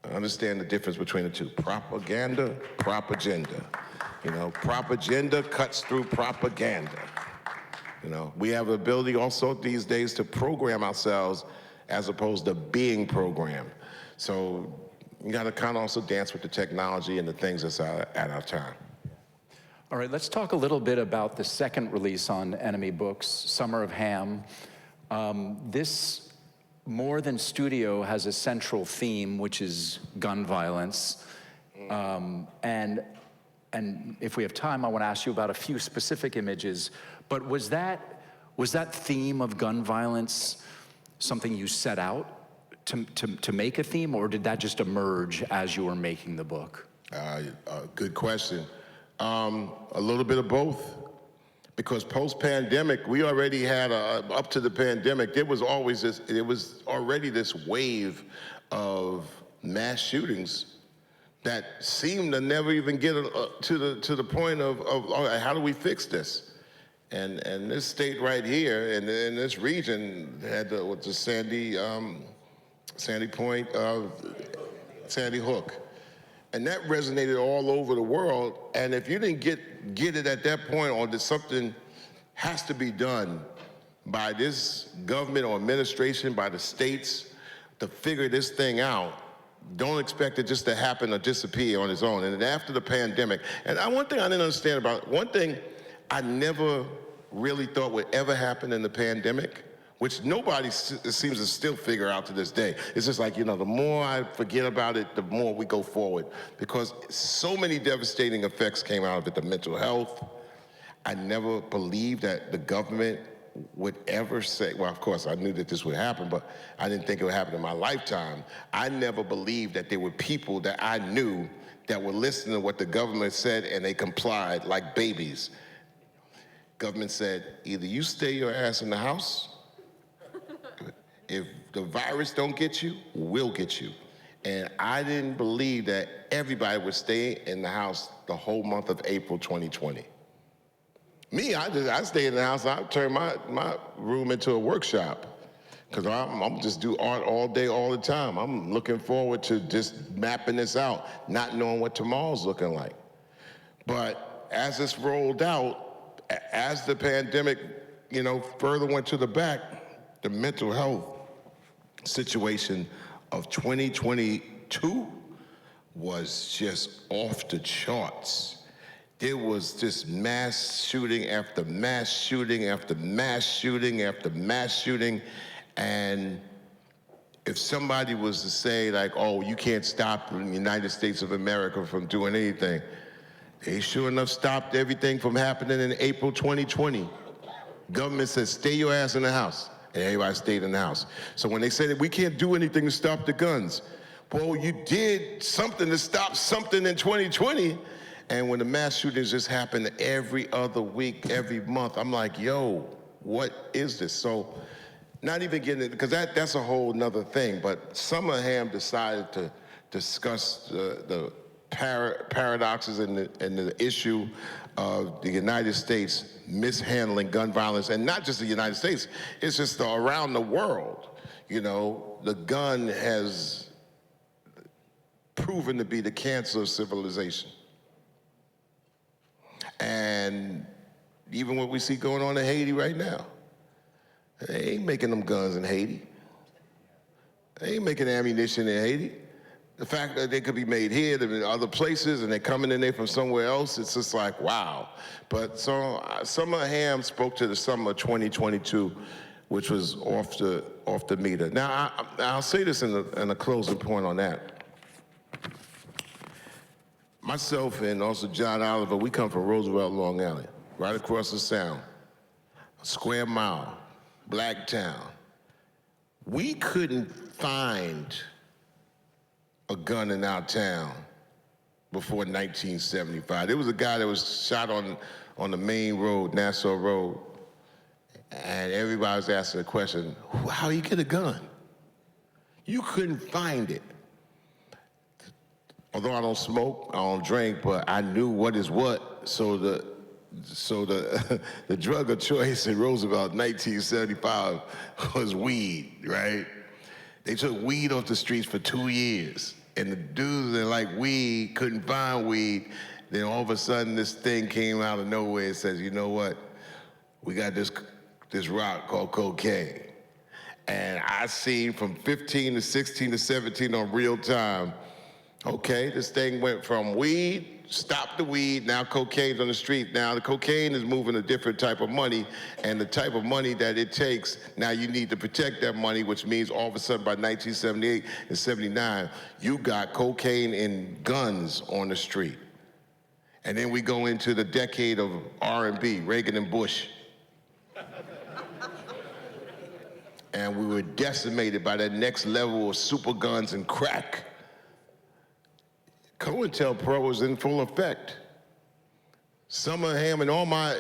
I understand the difference between the two. Propaganda, propaganda. Propaganda cuts through propaganda. We have the ability also these days to program ourselves as opposed to being programmed. So you got to kind of also dance with the technology and the things that's at our time. All right, let's talk a little bit about the second release on Enemy Books, Summer of Ham. This More Than Studio has a central theme, which is gun violence. And if we have time, I want to ask you about a few specific images. But was that theme of gun violence something you set out to make a theme, or did that just emerge as you were making the book? Good question. A little bit of both. Because post-pandemic, we already had, up to the pandemic, there was already this wave of mass shootings that seemed to never even get to the point of all right, how do we fix this? And this state right here, in this region, had the Sandy Point, Sandy Hook. And that resonated all over the world. And if you didn't get it at that point, or that something has to be done by this government or administration, by the states, to figure this thing out, don't expect it just to happen or disappear on its own. And then after the pandemic, and one thing I didn't understand one thing I never really thought would ever happen in the pandemic, which nobody seems to still figure out to this day. It's just like, the more I forget about it, the more we go forward. Because so many devastating effects came out of it, the mental health. I never believed that the government would ever say, well, of course, I knew that this would happen, but I didn't think it would happen in my lifetime. I never believed that there were people that I knew that were listening to what the government said and they complied like babies. Government said, either you stay your ass in the house, if the virus don't get you, we'll get you. And I didn't believe that everybody would stay in the house the whole month of April 2020. Me, I stay in the house. I turn my room into a workshop because I'm just do art all day, all the time. I'm looking forward to just mapping this out, not knowing what tomorrow's looking like. But as this rolled out, as the pandemic, further went to the back, the mental health situation of 2022 was just off the charts. There was just mass shooting after mass shooting after mass shooting after mass shooting. And if somebody was to say like, oh, you can't stop the United States of America from doing anything, they sure enough stopped everything from happening in April 2020. Government said, stay your ass in the house. And everybody stayed in the house. So when they said that we can't do anything to stop the guns, well, you did something to stop something in 2020. And when the mass shootings just happened every other week, every month, I'm like, yo, what is this? So not even getting it, because that's a whole nother thing, but Summerham decided to discuss the paradoxes and the issue of the United States mishandling gun violence, and not just the United States, it's just around the world. The gun has proven to be the cancer of civilization. And even what we see going on in Haiti right now, they ain't making them guns in Haiti. They ain't making ammunition in Haiti. The fact that they could be made here in other places and they're coming in there from somewhere else, it's just like, wow. But so Summerham spoke to the summer of 2022, which was off the meter. Now, I'll say this in a closing point on that. Myself and also John Oliver, we come from Roosevelt, Long Island, right across the Sound, a square mile, black town. We couldn't find a gun in our town before 1975. There was a guy that was shot on the main road, Nassau Road, and everybody was asking the question, how you get a gun? You couldn't find it. Although I don't smoke, I don't drink, but I knew what is what. So the drug of choice in Roosevelt, 1975, was weed, right? They took weed off the streets for 2 years, and the dudes that like weed couldn't find weed. Then all of a sudden, this thing came out of nowhere and says, you know what? We got this rock called cocaine. And I seen from 15 to 16 to 17 on real time. Okay, this thing went from weed, stopped the weed, now cocaine's on the street. Now the cocaine is moving a different type of money, and the type of money that it takes, now you need to protect that money, which means all of a sudden by 1978 and 79, you got cocaine and guns on the street. And then we go into the decade of R&B, Reagan and Bush. And we were decimated by that next level of super guns and crack. COINTELPRO was in full effect. Summerham and all my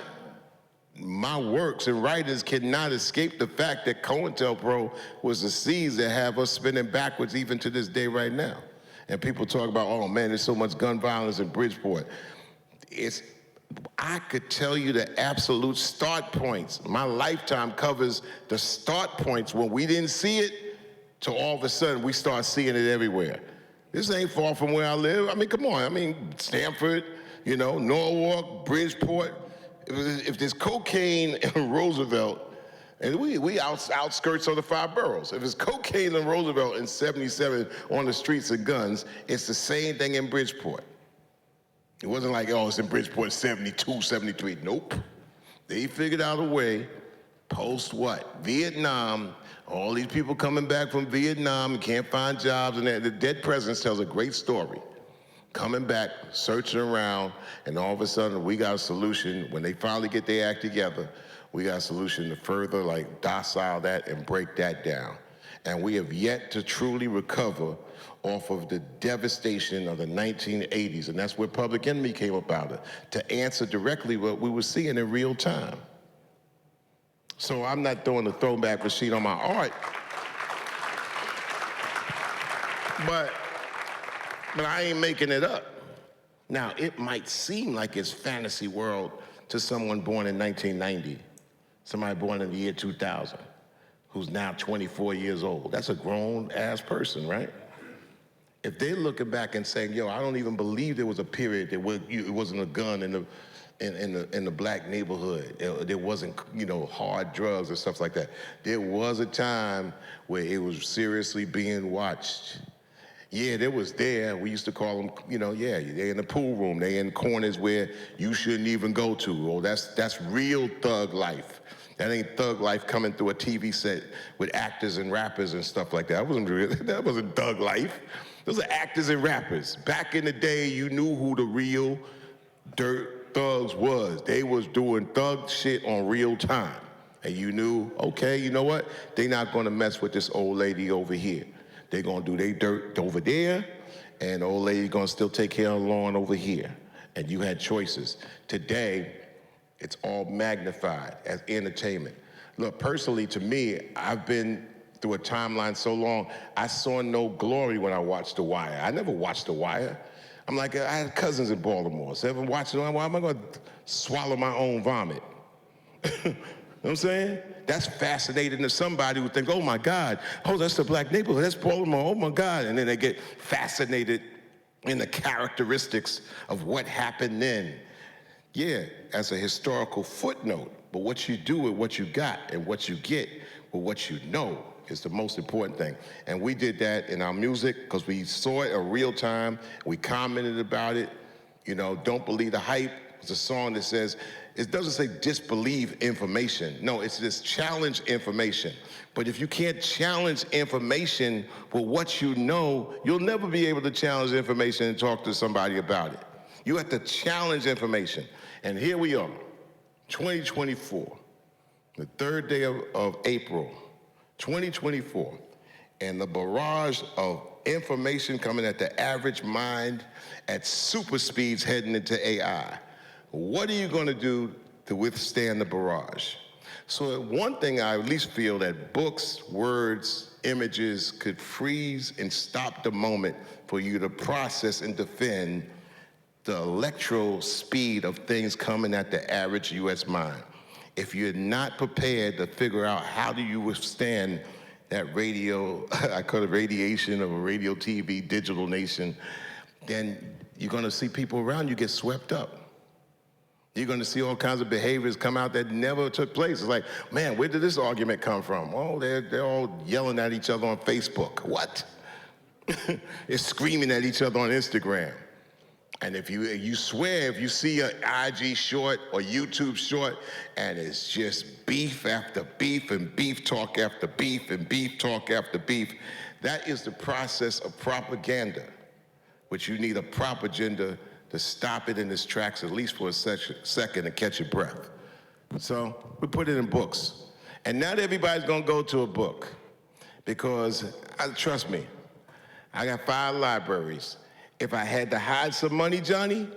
works and writers cannot escape the fact that COINTELPRO was the seeds that have us spinning backwards even to this day right now. And people talk about, oh man, there's so much gun violence in Bridgeport. I could tell you the absolute start points. My lifetime covers the start points when we didn't see it to all of a sudden we start seeing it everywhere. This ain't far from where I live. I mean, come on. I mean, Stanford, Norwalk, Bridgeport. If there's cocaine in Roosevelt, and we outskirts of the 5 boroughs. If it's cocaine in Roosevelt in 77 on the streets of guns, it's the same thing in Bridgeport. It wasn't like, oh, it's in Bridgeport 72, 73. Nope. They figured out a way, post what? Vietnam. All these people coming back from Vietnam and can't find jobs, and the dead president tells a great story. coming back, searching around, and all of a sudden we got a solution. When they finally get their act together, we got a solution to further like docile that and break that down. And we have yet to truly recover off of the devastation of the 1980s, and that's where Public Enemy came about it, to answer directly what we were seeing in real time. So I'm not throwing a throwback machine on my art, but I ain't making it up. Now, it might seem like it's fantasy world to someone born in 1990, somebody born in the year 2000, who's now 24 years old. That's a grown-ass person, right? If they're looking back and saying, yo, I don't even believe there was a period that it wasn't a gun in the black neighborhood. There wasn't, hard drugs and stuff like that. There was a time where it was seriously being watched. Yeah, there was there. We used to call them, they're in the pool room. They're in corners where you shouldn't even go to. Oh, that's real thug life. That ain't thug life coming through a TV set with actors and rappers and stuff like that. That wasn't real. That wasn't thug life. Those are actors and rappers. Back in the day, you knew who the real dirt thugs was. They was doing thug shit on real time. And you knew, okay, you know what? They not gonna mess with this old lady over here. They gonna do their dirt over there, and the old lady gonna still take care of the lawn over here. And you had choices. Today, it's all magnified as entertainment. Look, personally, to me, I've been through a timeline so long, I saw no glory when I watched The Wire. I never watched The Wire. I'm like, I had cousins in Baltimore, so I haven't watched it. Why am I gonna swallow my own vomit? You know what I'm saying? That's fascinating to somebody who think, oh my God, oh, that's the black neighborhood, that's Baltimore, oh my God. And then they get fascinated in the characteristics of what happened then. Yeah, as a historical footnote, but what you do with what you got and what you get with what you know is the most important thing. And we did that in our music because we saw it in real time. We commented about it. Don't believe the hype. It's a song that says, it doesn't say disbelieve information. No, it's just challenge information. But if you can't challenge information with what you know, you'll never be able to challenge information and talk to somebody about it. You have to challenge information. And here we are, 2024, the third day of April, 2024, and the barrage of information coming at the average mind at super speeds heading into AI. What are you going to do to withstand the barrage? So one thing I at least feel that books, words, images could freeze and stop the moment for you to process and defend the electro speed of things coming at the average U.S. mind. If you're not prepared to figure out how do you withstand that radio, I call it radiation of a radio, TV, digital nation, then you're gonna see people around you get swept up. You're gonna see all kinds of behaviors come out that never took place. It's like, man, where did this argument come from? Oh, they're all yelling at each other on Facebook. What? They're screaming at each other on Instagram. And if you swear, if you see an IG short or YouTube short, and it's just beef after beef and beef talk after beef and beef talk after beef, that is the process of propaganda, which you need a proper agenda to stop it in its tracks, at least for a second, and catch your breath. So we put it in books. And not everybody's gonna go to a book, because trust me, I got 5 libraries. If I had to hide some money, Johnny,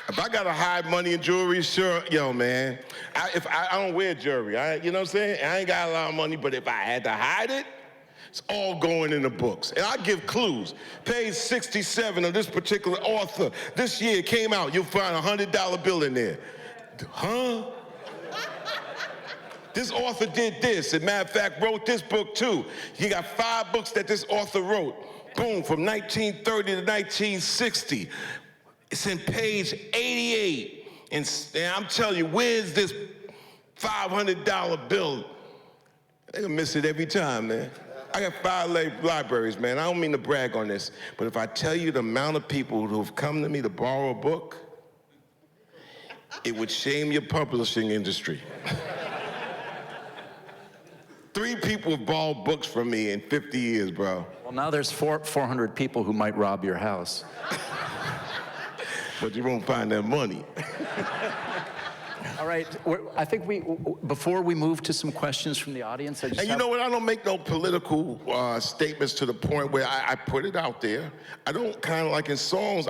if I gotta hide money and jewelry, sure, man. I don't wear jewelry, you know what I'm saying? I ain't got a lot of money, but if I had to hide it, it's all going in the books. And I give clues. Page 67 of this particular author, this year it came out, you'll find a $100 bill in there. Huh? This author did this, and matter of fact, wrote this book too. He got 5 books that this author wrote. Boom, from 1930 to 1960. It's in page 88. And I'm telling you, where's this $500 bill? They're gonna miss it every time, man. I got 5 libraries, man. I don't mean to brag on this, but if I tell you the amount of people who have come to me to borrow a book, it would shame your publishing industry. 3 people have bought books from me in 50 years, bro. Well, now there's 400 people who might rob your house. But you won't find that money. All right, I think before we move to some questions from the audience, And you know what? I don't make no political statements to the point where I put it out there. I don't kind of like in songs.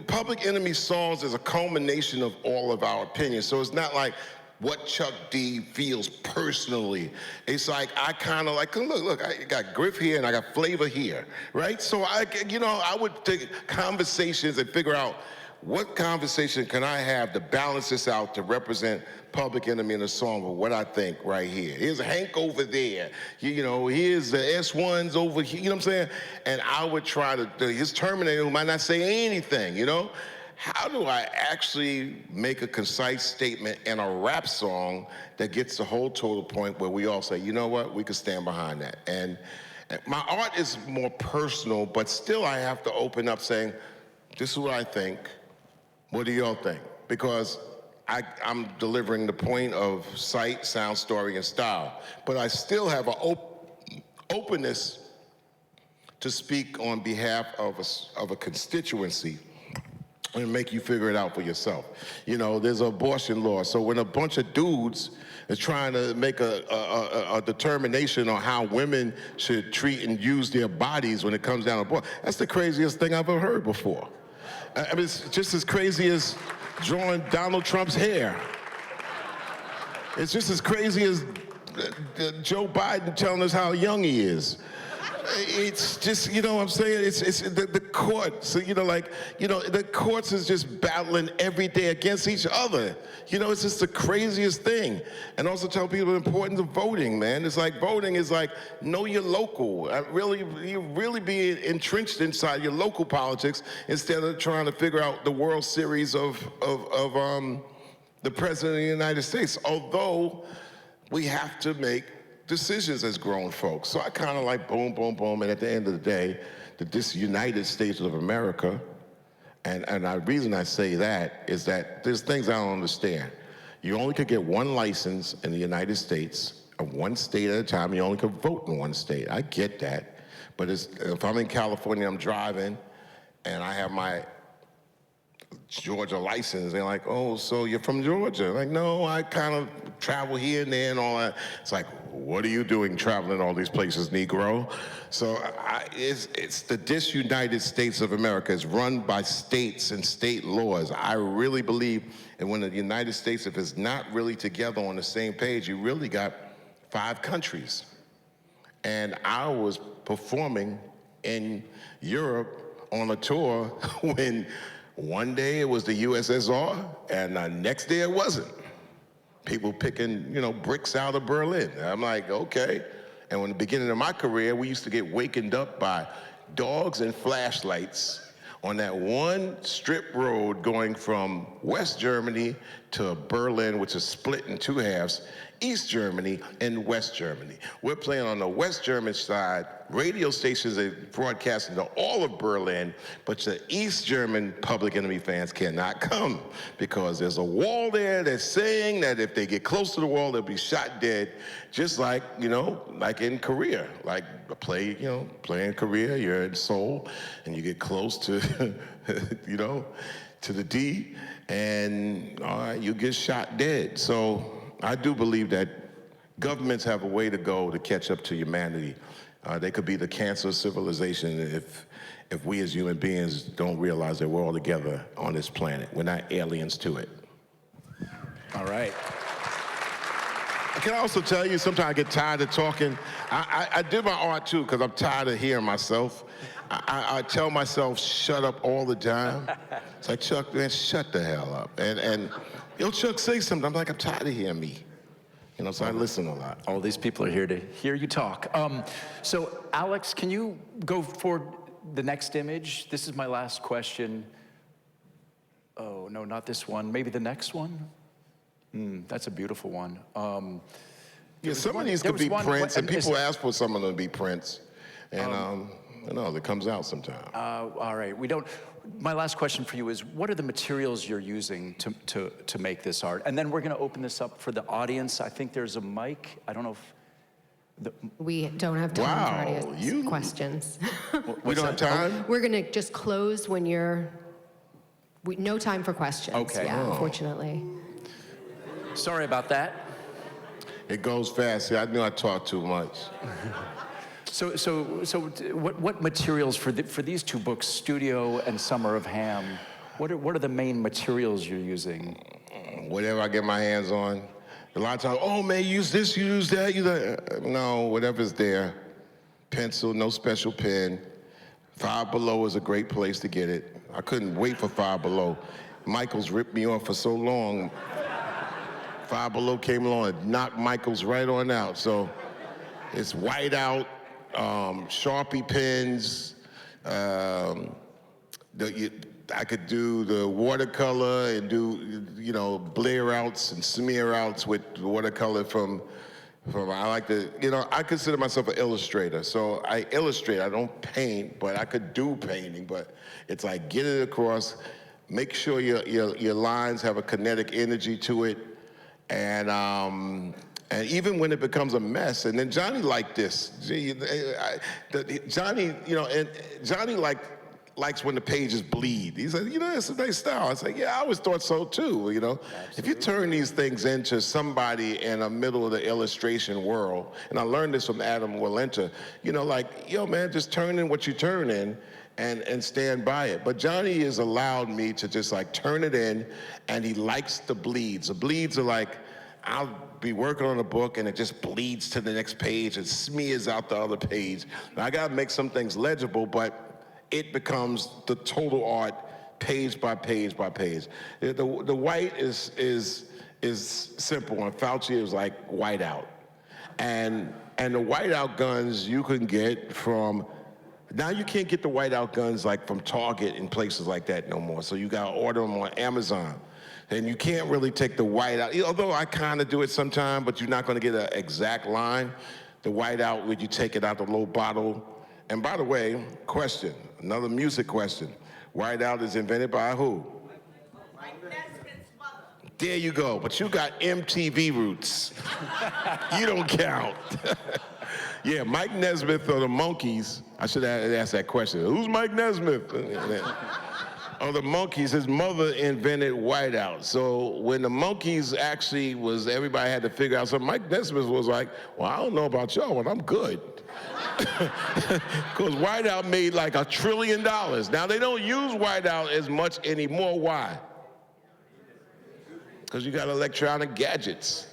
Public Enemy songs is a culmination of all of our opinions. So it's not like what Chuck D feels personally. It's like I kind of like, look, I got Griff here and I got Flavor here, right? So I would take conversations and figure out what conversation can I have to balance this out to represent Public Enemy in a song of what I think right here. Here's Hank over there. Here's the S1s over here. You know what I'm saying? And I would try to, his Terminator who might not say anything, How do I actually make a concise statement in a rap song that gets the whole total point where we all say, you know what, we can stand behind that. And my art is more personal, but still I have to open up saying, this is what I think. What do y'all think? Because I'm delivering the point of sight, sound, story, and style. But I still have an openness to speak on behalf of a constituency and make you figure it out for yourself. There's an abortion law. So when a bunch of dudes is trying to make a determination on how women should treat and use their bodies when it comes down to abortion, that's the craziest thing I've ever heard before. I mean, it's just as crazy as drawing Donald Trump's hair. It's just as crazy as Joe Biden telling us how young he is. It's just, what I'm saying? It's the courts, the courts is just battling every day against each other. It's just the craziest thing. And also tell people the importance of voting, man. It's like voting is like, know your local. You really be entrenched inside your local politics instead of trying to figure out the World Series of the President of the United States. Although we have to make decisions as grown folks. So I kind of like boom, boom, boom, and at the end of the day, this United States of America, and the reason I say that is that there's things I don't understand. You only could get one license in the United States, of one state at a time. You only could vote in one state. I get that. But if I'm in California, I'm driving, and I have my Georgia license, they're like, oh, so you're from Georgia? Like, no, I kind of travel here and there and all that. It's like, what are you doing traveling all these places, Negro? So it's the disunited states of America. It's run by states and state laws. I really believe, and when the United States, if it's not really together on the same page, you really got 5 countries. And I was performing in Europe on a tour when one day it was the USSR, and the next day it wasn't. People picking, bricks out of Berlin. I'm like, okay. And in the beginning of my career, we used to get wakened up by dogs and flashlights on that one strip road going from West Germany to Berlin, which is split in 2 halves, East Germany and West Germany. We're playing on the West German side. Radio stations are broadcasting to all of Berlin, but the East German Public Enemy fans cannot come because there's a wall there that's saying that if they get close to the wall, they'll be shot dead, just like, like in Korea. Like play in Korea, you're in Seoul, and you get close to, to the D, and you get shot dead. So I do believe that governments have a way to go to catch up to humanity. They could be the cancer of civilization if we as human beings don't realize that we're all together on this planet. We're not aliens to it. All right. Can I also tell you, sometimes I get tired of talking. I did my art too, because I'm tired of hearing myself. I tell myself, shut up all the time. It's like, Chuck, man, shut the hell up. And Chuck, say something. I'm like, I'm tired of hearing me. So I listen a lot. All these people are here to hear you talk. So Alex, can you go for the next image? This is my last question. Oh, no, not this one. Maybe the next one? That's a beautiful one. Yeah, some of these could be Prince, and people ask for some of them to be Prince. And, it comes out sometime. All right, my last question for you is, what are the materials you're using to make this art? And then we're gonna open this up for the audience. I think there's a mic. I don't know if We don't have time for Wow, audience questions. We don't have time? We're going to just close when no time for questions. Okay. Yeah, Oh. unfortunately. Sorry about that. It goes fast. See, I knew I talked too much. So what materials for these two books, Studio and Summer of Ham? What are the main materials you're using? Whatever I get my hands on. A lot of times, oh man, use this, use that, use that. No, whatever's there. Pencil, no special pen. Five Below is a great place to get it. I couldn't wait for Five Below. Michael's ripped me off for so long. Five Below came along and knocked Michael's right on out. So it's white out, Sharpie pens. I could do the watercolor and do, blare outs and smear outs with watercolor from I like to, I consider myself an illustrator. So I illustrate, I don't paint, but I could do painting. But it's like get it across, make sure your lines have a kinetic energy to it. And even when it becomes a mess, and then Johnny liked this. Johnny, Johnny likes when the pages bleed. He said, it's a nice style. I said, yeah, I always thought so too, Absolutely. If you turn these things into somebody in the middle of the illustration world, and I learned this from Adam Walenta, man, just turn in what you turn in and stand by it. But Johnny has allowed me to just turn it in, and he likes the bleeds. The bleeds are like, I'll be working on a book and it just bleeds to the next page and smears out the other page. Now, I gotta make some things legible, but it becomes the total art, page by page by page. The white is simple, and Fauci is like white out. And the white out guns you can get from, now you can't get the white out guns from Target and places like that no more. So you gotta order them on Amazon. And you can't really take the white out, although I kind of do it sometime, but you're not gonna get an exact line. The white out, where you take it out the little bottle. And by the way, question, another music question. White out is invented by who? Mike Nesmith's mother. There you go, but you got MTV roots. You don't count. Yeah, Mike Nesmith of the Monkees. I should have asked that question. Who's Mike Nesmith? Of the Monkees, his mother invented whiteout. So when the Monkees actually everybody had to figure out something, Mike Nesmith was like, well, I don't know about y'all, but I'm good. Because whiteout made $1 trillion. Now they don't use whiteout as much anymore. Why? Because you got electronic gadgets.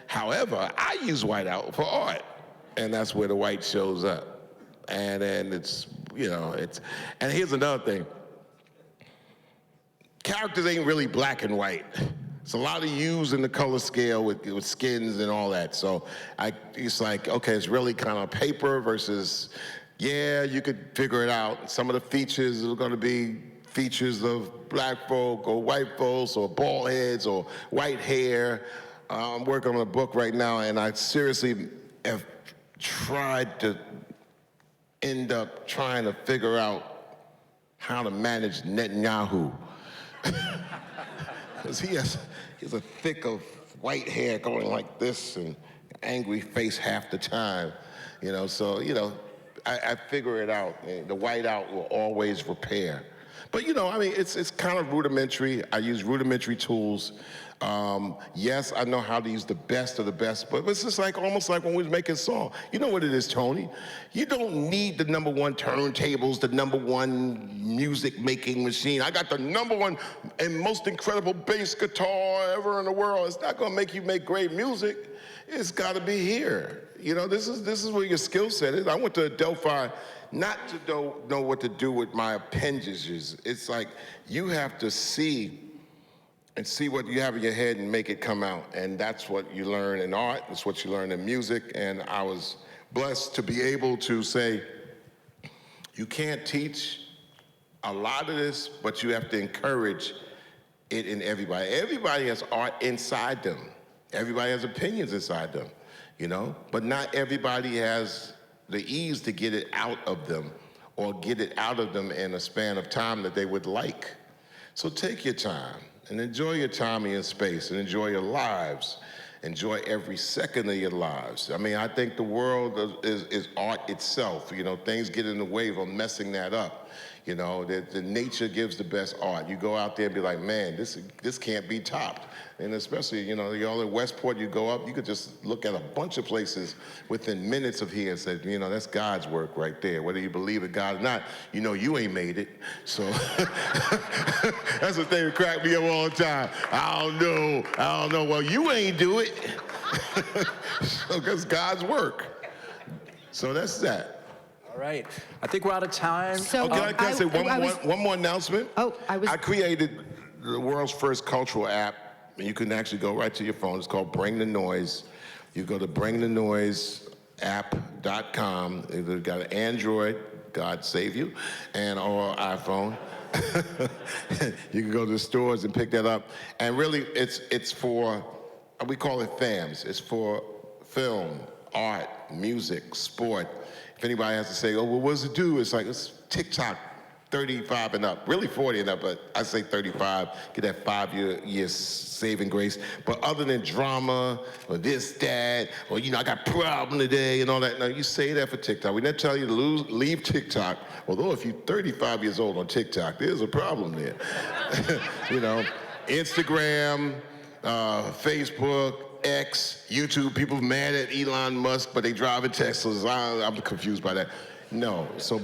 However, I use whiteout for art, and that's where the white shows up. And then and here's another thing. Characters ain't really black and white. It's a lot of hues in the color scale with skins and all that. So it's okay, it's really kind of paper versus, you could figure it out. Some of the features are gonna be features of black folk or white folks or bald heads or white hair. I'm working on a book right now, and I seriously have tried to end up trying to figure out how to manage Netanyahu. Because he has a thick of white hair going like this and angry face half the time, so, I figure it out. The whiteout will always repair. But, it's kind of rudimentary. I use rudimentary tools. Yes, I know how to use the best of the best, but it's just almost like when we was making a song. You know what it is, Tony? You don't need the #1 turntables, the #1 music making machine. I got the #1 and most incredible bass guitar ever in the world. It's not gonna make you make great music. It's gotta be here. This is where your skill set is. I went to Delphi not to know what to do with my appendages. It's you have to see what you have in your head and make it come out. And that's what you learn in art, that's what you learn in music. And I was blessed to be able to say, you can't teach a lot of this, but you have to encourage it in everybody. Everybody has art inside them. Everybody has opinions inside them, but not everybody has the ease to get it out of them or get it out of them in a span of time that they would like. So take your time and enjoy your time and your space and enjoy your lives Enjoy every second of your lives. I mean, I think the world is art itself. You know, things get in the way of messing that up. You know, the nature gives the best art. You go out there and be like, man, this can't be topped. And especially, you know, y'all in Westport, you go up, you could just look at a bunch of places within minutes of here and say, you know, that's God's work right there. Whether you believe in God or not, you know you ain't made it. So that's the thing that cracked me up all the time. I don't know. Well, you ain't do it. So that's God's work. So that's that. All right. I think we're out of time. So Can I say one more announcement? I created the world's first cultural app. And you can actually go right to your phone. It's called Bring the Noise. You go to bringthenoiseapp.com. They've got an Android, God save you, and or iPhone. You can go to the stores and pick that up. And really, it's for, we call it FAMS. It's for film, art, music, sport. If anybody has to say, oh, well, what does it do? It's like, it's TikTok. 35 and up, really 40 and up, but I say 35, get that 5 year saving grace. But other than drama, or this, that, or, you know, I got a problem today and all that, no, you say that for TikTok. We never tell you to leave TikTok, although if you're 35 years old on TikTok, there's a problem there. You know, Instagram, Facebook, X, YouTube, people mad at Elon Musk, but they driving Teslas. I'm confused by that. No, so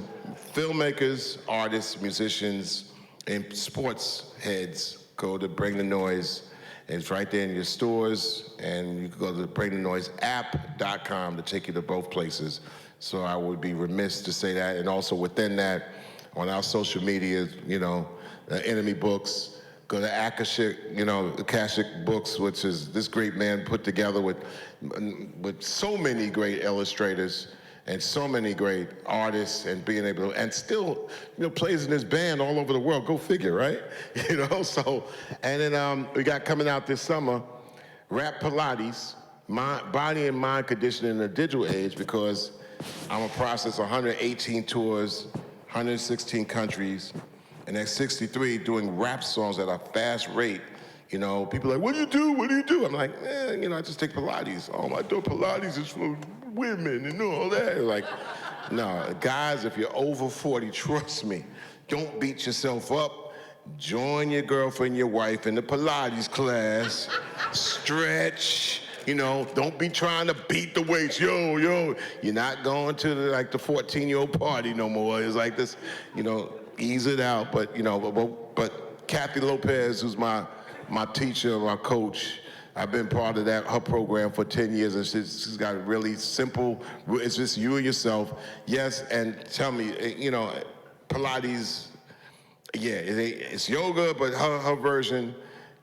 filmmakers, artists, musicians, and sports heads go to Bring the Noise. It's right there in your stores, and you can go to bringthenoiseapp.com to take you to both places. So I would be remiss to say that. And also within that, on our social media, you know, Enemy Books, go to Akashic Books, which is this great man put together with so many great illustrators and so many great artists, and being able to, and still, you know, plays in his band all over the world. Go figure, right? You know, so, and then we got coming out this summer, Rap Pilates, body and mind conditioning in the digital age, because I'm a process 118 tours, 116 countries, and at 63 doing rap songs at a fast rate. You know, people are like, what do you do? What do you do? I'm like, you know, I just take Pilates. Oh, I do Pilates is for women and all that. Like, no, guys, if you're over 40, trust me, don't beat yourself up. Join your girlfriend, your wife in the Pilates class. Stretch. You know, don't be trying to beat the weights. Yo, you're not going to the 14-year-old party no more. It's like this, you know, ease it out. But, you know, but Kathy Lopez, who's my teacher, my coach, I've been part of her program for 10 years, and she's got a really simple, it's just you and yourself. Yes, and tell me, you know, Pilates, yeah, it's yoga, but her version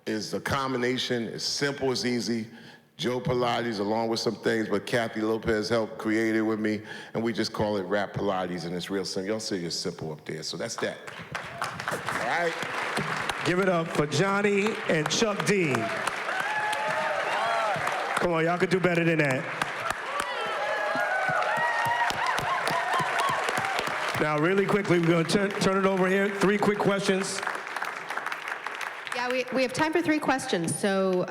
is a combination. It's simple, it's easy. Joe Pilates, along with some things, but Kathy Lopez helped create it with me, and we just call it Rap Pilates, and it's real simple. Y'all see it's simple up there, so that's that. All right? Give it up for Johnny and Chuck D. Come on, y'all could do better than that. Now, really quickly, we're going to turn it over here. 3 quick questions. Yeah, we have time for 3 questions. So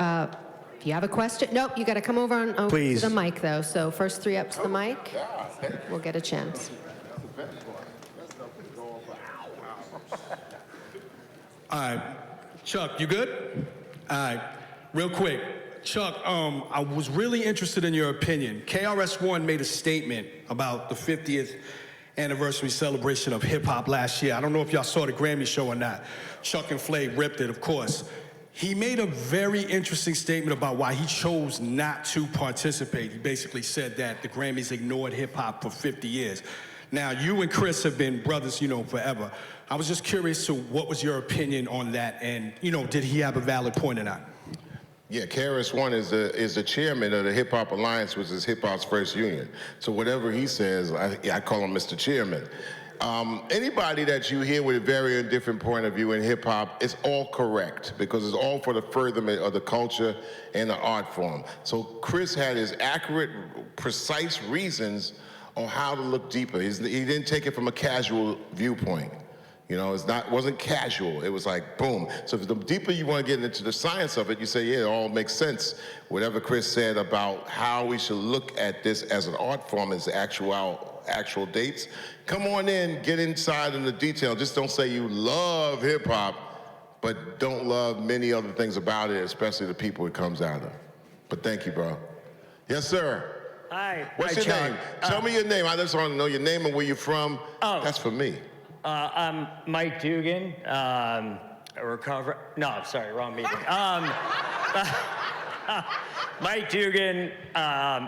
if you have a question, nope, you got to come over to the mic, though. So first 3 up to the mic, we'll get a chance. All right, Chuck, you good? All right, real quick. Chuck, I was really interested in your opinion. KRS-One made a statement about the 50th anniversary celebration of hip-hop last year. I don't know if y'all saw the Grammy show or not. Chuck and Flay ripped it, of course. He made a very interesting statement about why he chose not to participate. He basically said that the Grammys ignored hip-hop for 50 years. Now, you and Chris have been brothers, you know, forever. I was just curious to what was your opinion on that, and, you know, did he have a valid point or not? Yeah, KRS-One is the chairman of the Hip Hop Alliance, which is hip hop's first union. So whatever he says, I call him Mr. Chairman. Anybody that you hear with a very different point of view in hip hop, it's all correct, because it's all for the furtherment of the culture and the art form. So Chris had his accurate, precise reasons on how to look deeper. He didn't take it from a casual viewpoint. You know, wasn't casual. It was like, boom. So the deeper you want to get into the science of it, you say, yeah, it all makes sense. Whatever Chris said about how we should look at this as an art form, as actual dates. Come on in, get inside in the detail. Just don't say you love hip hop, but don't love many other things about it, especially the people it comes out of. But thank you, bro. Yes, sir. Hi. What's Hi, your Chuck. name? Tell me your name. I just want to know your name and where you're from. Oh. That's for me. I'm Mike Dugan. Wrong meeting. Mike Dugan,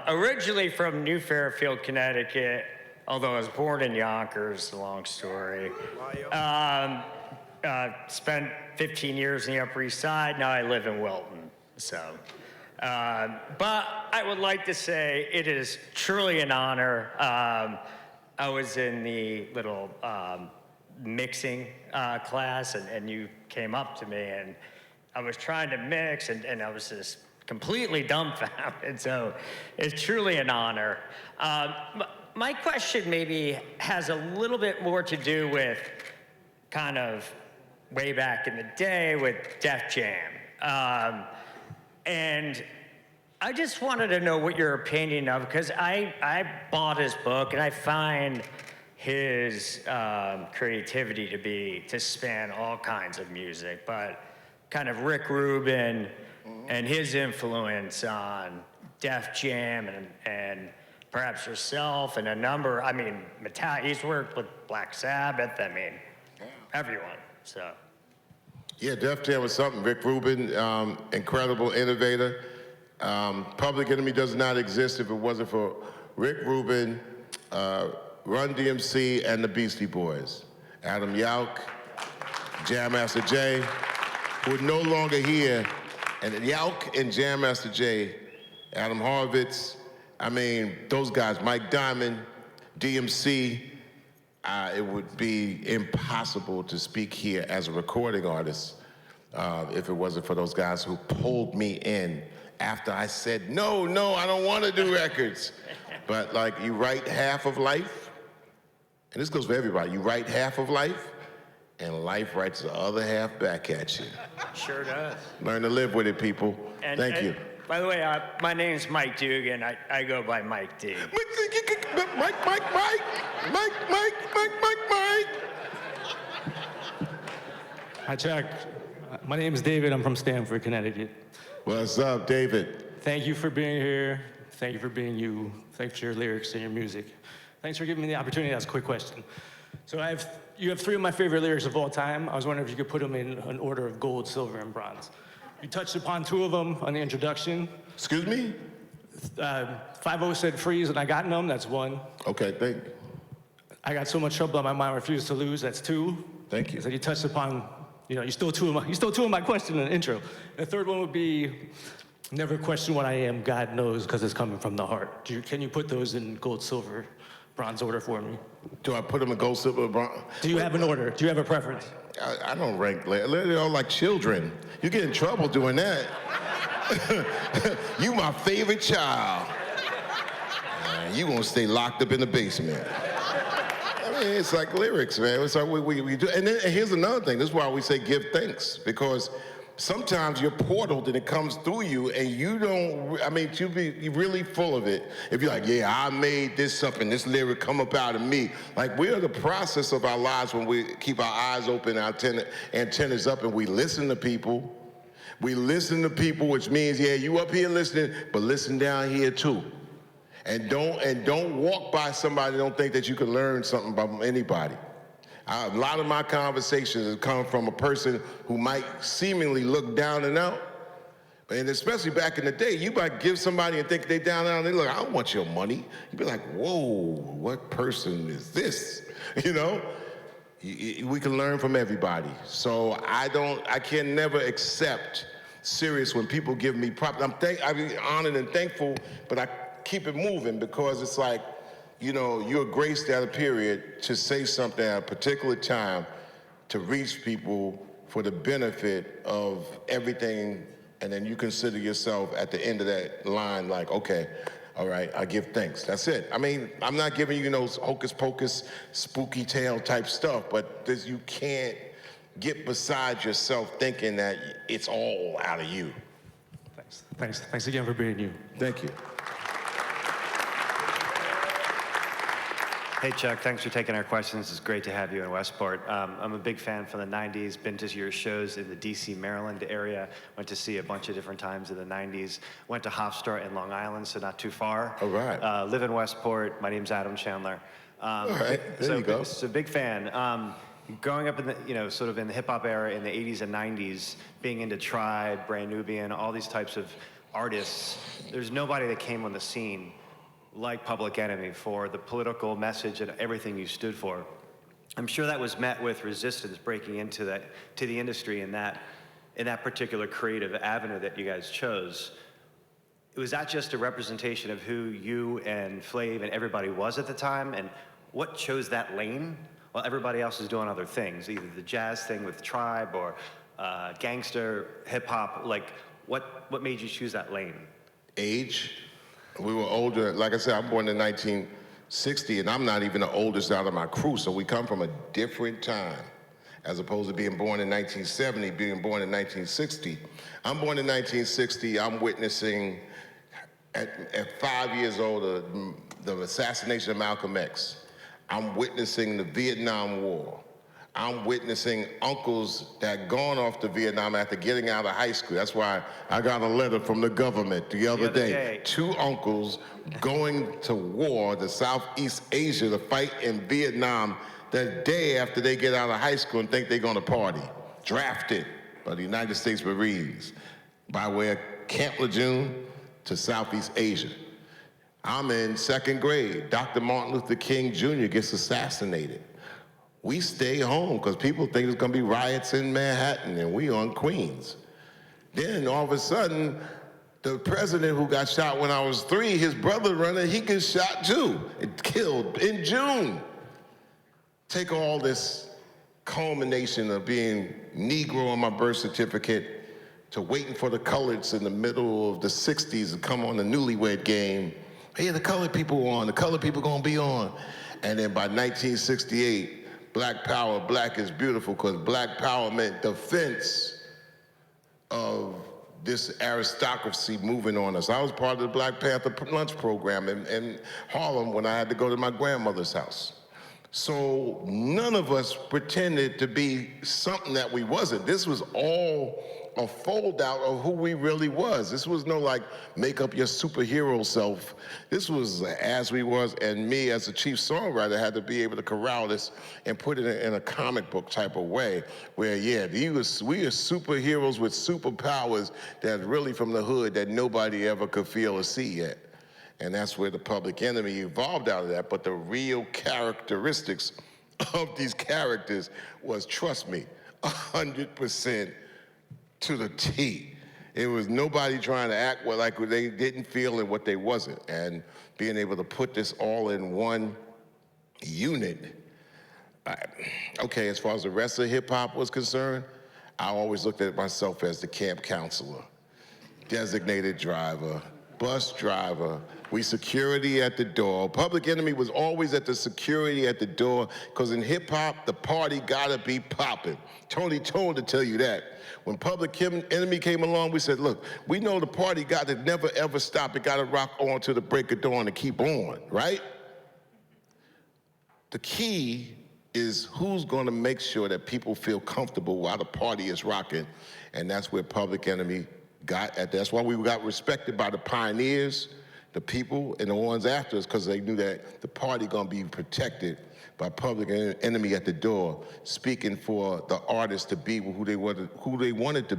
originally from New Fairfield, Connecticut, although I was born in Yonkers, long story. Spent 15 years in the Upper East Side, now I live in Wilton, so. But I would like to say it is truly an honor. I was in the little mixing class, and you came up to me, and I was trying to mix, and I was just completely dumbfounded. So it's truly an honor. My question maybe has a little bit more to do with kind of way back in the day with Def Jam. And I just wanted to know what your opinion of, because I bought his book, and I find his creativity to span all kinds of music, but kind of Rick Rubin and his influence on Def Jam and perhaps yourself and a number, I mean, he's worked with Black Sabbath, I mean, everyone, so. Yeah, Def Jam was something. Rick Rubin, incredible innovator. Public Enemy does not exist if it wasn't for Rick Rubin, Run DMC, and the Beastie Boys. Adam Yauch, Jam Master Jay, who are no longer here. And Yauch and Jam Master Jay, Adam Horvitz, I mean, those guys, Mike Diamond, DMC, it would be impossible to speak here as a recording artist if it wasn't for those guys who pulled me in after I said, no, I don't want to do records. But like, you write half of life, and this goes for everybody, you write half of life, and life writes the other half back at you. Sure does. Learn to live with it, people. Thank you. By the way, my name's Mike Dugan. I go by Mike D. Mike. Hi, Chuck. My name is David. I'm from Stamford, Connecticut. What's up, David? Thank you for being here. Thank you for being you. Thanks for your lyrics and your music. Thanks for giving me the opportunity to ask a quick question. So you have three of my favorite lyrics of all time. I was wondering if you could put them in an order of gold, silver, and bronze. You touched upon two of them on the introduction. Excuse me? 5-0 said freeze, and I got numb. That's one. Okay, thank you. I got so much trouble on my mind, refused to lose. That's two. Thank you. So you touched upon, you stole two of my question in the intro. The third one would be, never question what I am, God knows, because it's coming from the heart. Can you put those in gold, silver, bronze order for me? Do I put them in gold, silver, bronze? Do you have an order? Do you have a preference? I don't rank. They're all like children. You get in trouble doing that. You my favorite child. You gonna stay locked up in the basement. I mean, it's like lyrics, man. It's like we do. And then here's another thing. This is why we say give thanks, because sometimes you're portaled and it comes through you, and you don't. I mean, you're really full of it. If you're like, yeah, I made this up, and this lyric come up out of me. Like, we're the process of our lives when we keep our eyes open, our antennas up, and we listen to people. We listen to people, which means, yeah, you up here listening, but listen down here too. And don't walk by somebody, don't think that you can learn something from anybody. A lot of my conversations have come from a person who might seemingly look down and out. And especially back in the day, you might give somebody and think they down and out, and they look, I don't want your money. You'd be like, whoa, what person is this? We can learn from everybody. So I can never accept serious when people give me props. I'm honored and thankful, but I keep it moving, because it's like, you're graced at a period to say something at a particular time to reach people for the benefit of everything, and then you consider yourself at the end of that line like, okay, All right, I give thanks. That's it. I mean, I'm not giving you no hocus pocus, spooky tale type stuff, but you can't get beside yourself thinking that it's all out of you. Thanks again for being you. Thank you. Hey, Chuck, thanks for taking our questions. It's great to have you in Westport. I'm a big fan from the 90s, been to your shows in the DC, Maryland area, went to see a bunch of different times in the 90s, went to Hofstra in Long Island, so not too far. All right. Live in Westport. My name's Adam Chandler. All right, there you go. So big fan. Growing up in the, sort of in the hip hop era in the 80s and 90s, being into Tribe, Brand Nubian, all these types of artists, there's nobody that came on the scene like Public Enemy for the political message and everything you stood for. I'm sure that was met with resistance breaking into the industry in that particular creative avenue that you guys chose. Was that just a representation of who you and Flav and everybody was at the time? And what chose that lane while everybody else is doing other things, either the jazz thing with Tribe or gangster, hip hop? Like, what made you choose that lane? Age. We were older. Like I said, I'm born in 1960, and I'm not even the oldest out of my crew, so we come from a different time. As opposed to being born in 1970, being born in 1960. I'm born in 1960, I'm witnessing, at 5 years old, the assassination of Malcolm X. I'm witnessing the Vietnam War. I'm witnessing uncles that gone off to Vietnam after getting out of high school. That's why I got a letter from the government the other day. 2 uncles going to war to Southeast Asia to fight in Vietnam the day after they get out of high school and think they're gonna party. Drafted by the United States Marines by way of Camp Lejeune to Southeast Asia. I'm in 2nd grade. Dr. Martin Luther King Jr. gets assassinated. We stay home because people think there's gonna be riots in Manhattan and we on Queens. Then all of a sudden, the president who got shot when I was 3, his brother running, he gets shot too, and killed in June. Take all this culmination of being Negro on my birth certificate to waiting for the coloreds in the middle of the 60s to come on the newlywed game. Hey, the colored people on, the colored people gonna be on. And then by 1968, Black Power, Black is Beautiful, because Black Power meant defense of this aristocracy moving on us. I was part of the Black Panther lunch program in Harlem when I had to go to my grandmother's house. So none of us pretended to be something that we wasn't. This was all a fold out of who we really was. This was no like make up your superhero self. This was as we was, and me as a chief songwriter had to be able to corral this and put it in a comic book type of way where, yeah, we are superheroes with superpowers that's really from the hood that nobody ever could feel or see yet. And that's where the Public Enemy evolved out of that. But the real characteristics of these characters was, trust me, 100% to the T. It was nobody trying to act like they didn't feel and what they wasn't. And being able to put this all in one unit. Okay, as far as the rest of hip hop was concerned, I always looked at myself as the camp counselor, designated driver, bus driver, we security at the door. Public Enemy was always at the security at the door, because in hip hop, the party gotta be popping. Tony told to tell you that. When Public Enemy came along, we said, look, we know the party got to never ever stop. It got to rock on to the break of dawn and keep on, right? The key is who's going to make sure that people feel comfortable while the party is rocking, and that's where Public Enemy got at. That's why we got respected by the pioneers, the people, and the ones after us, because they knew that the party going to be protected by Public Enemy at the door, speaking for the artists to be who they wanted to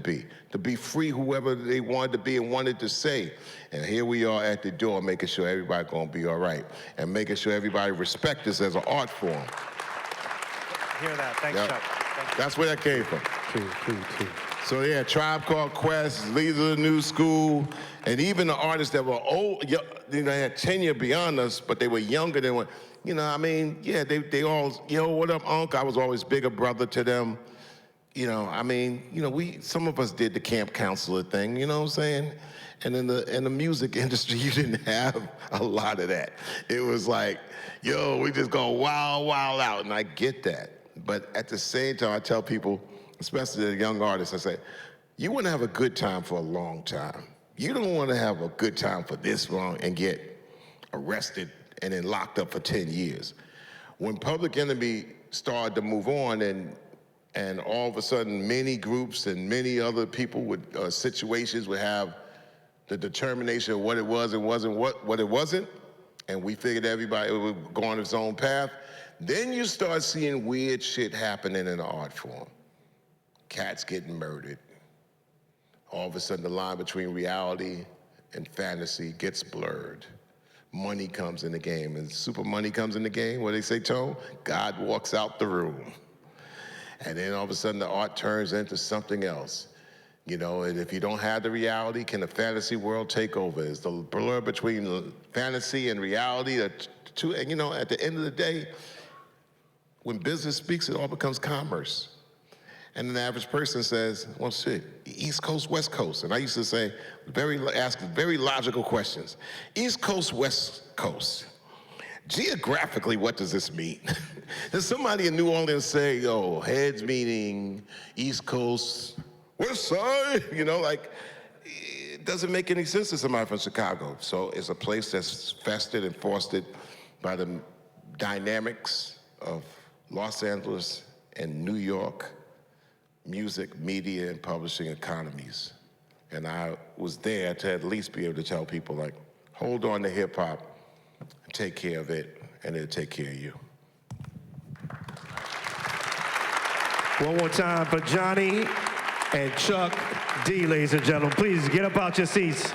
be free, whoever they wanted to be and wanted to say. And here we are at the door, making sure everybody gonna be all right, and making sure everybody respect us as an art form. Hear that? Thanks, Yep. Chuck. Thank you. That's where that came from. So yeah, Tribe Called Quest, Leaders of the New School, and even the artists that were old, they had tenure beyond us, but they were younger than what. You know, I mean, yeah, they all, yo, what up, Unc? I was always bigger brother to them. I mean, some of us did the camp counselor thing, you know what I'm saying? And in the music industry, you didn't have a lot of that. It was like, yo, we just go wild, wild out, and I get that. But at the same time, I tell people, especially the young artists, I say, you want to have a good time for a long time. You don't want to have a good time for this long and get arrested and then locked up for 10 years. When Public Enemy started to move on and all of a sudden many groups and many other people with situations would have the determination of what it was and wasn't what it wasn't, and we figured everybody would go on its own path, then you start seeing weird shit happening in the art form. Cats getting murdered. All of a sudden the line between reality and fantasy gets blurred. Money comes in the game, and super money comes in the game. What do they say, Tone? God walks out the room. And then all of a sudden the art turns into something else. And if you don't have the reality, can the fantasy world take over? Is the blur between the fantasy and reality the two? And at the end of the day, when business speaks, it all becomes commerce. And the average person says, well, shit, East Coast, West Coast. And I used to say, ask very logical questions. East Coast, West Coast. Geographically, what does this mean? Does somebody in New Orleans say, yo, heads meaning East Coast, West Side? It doesn't make any sense to somebody from Chicago. So it's a place that's festered and fostered by the dynamics of Los Angeles and New York music, media, and publishing economies. And I was there to at least be able to tell people, hold on to hip hop, take care of it, and it'll take care of you. One more time for Johnny and Chuck D, ladies and gentlemen. Please get up out your seats.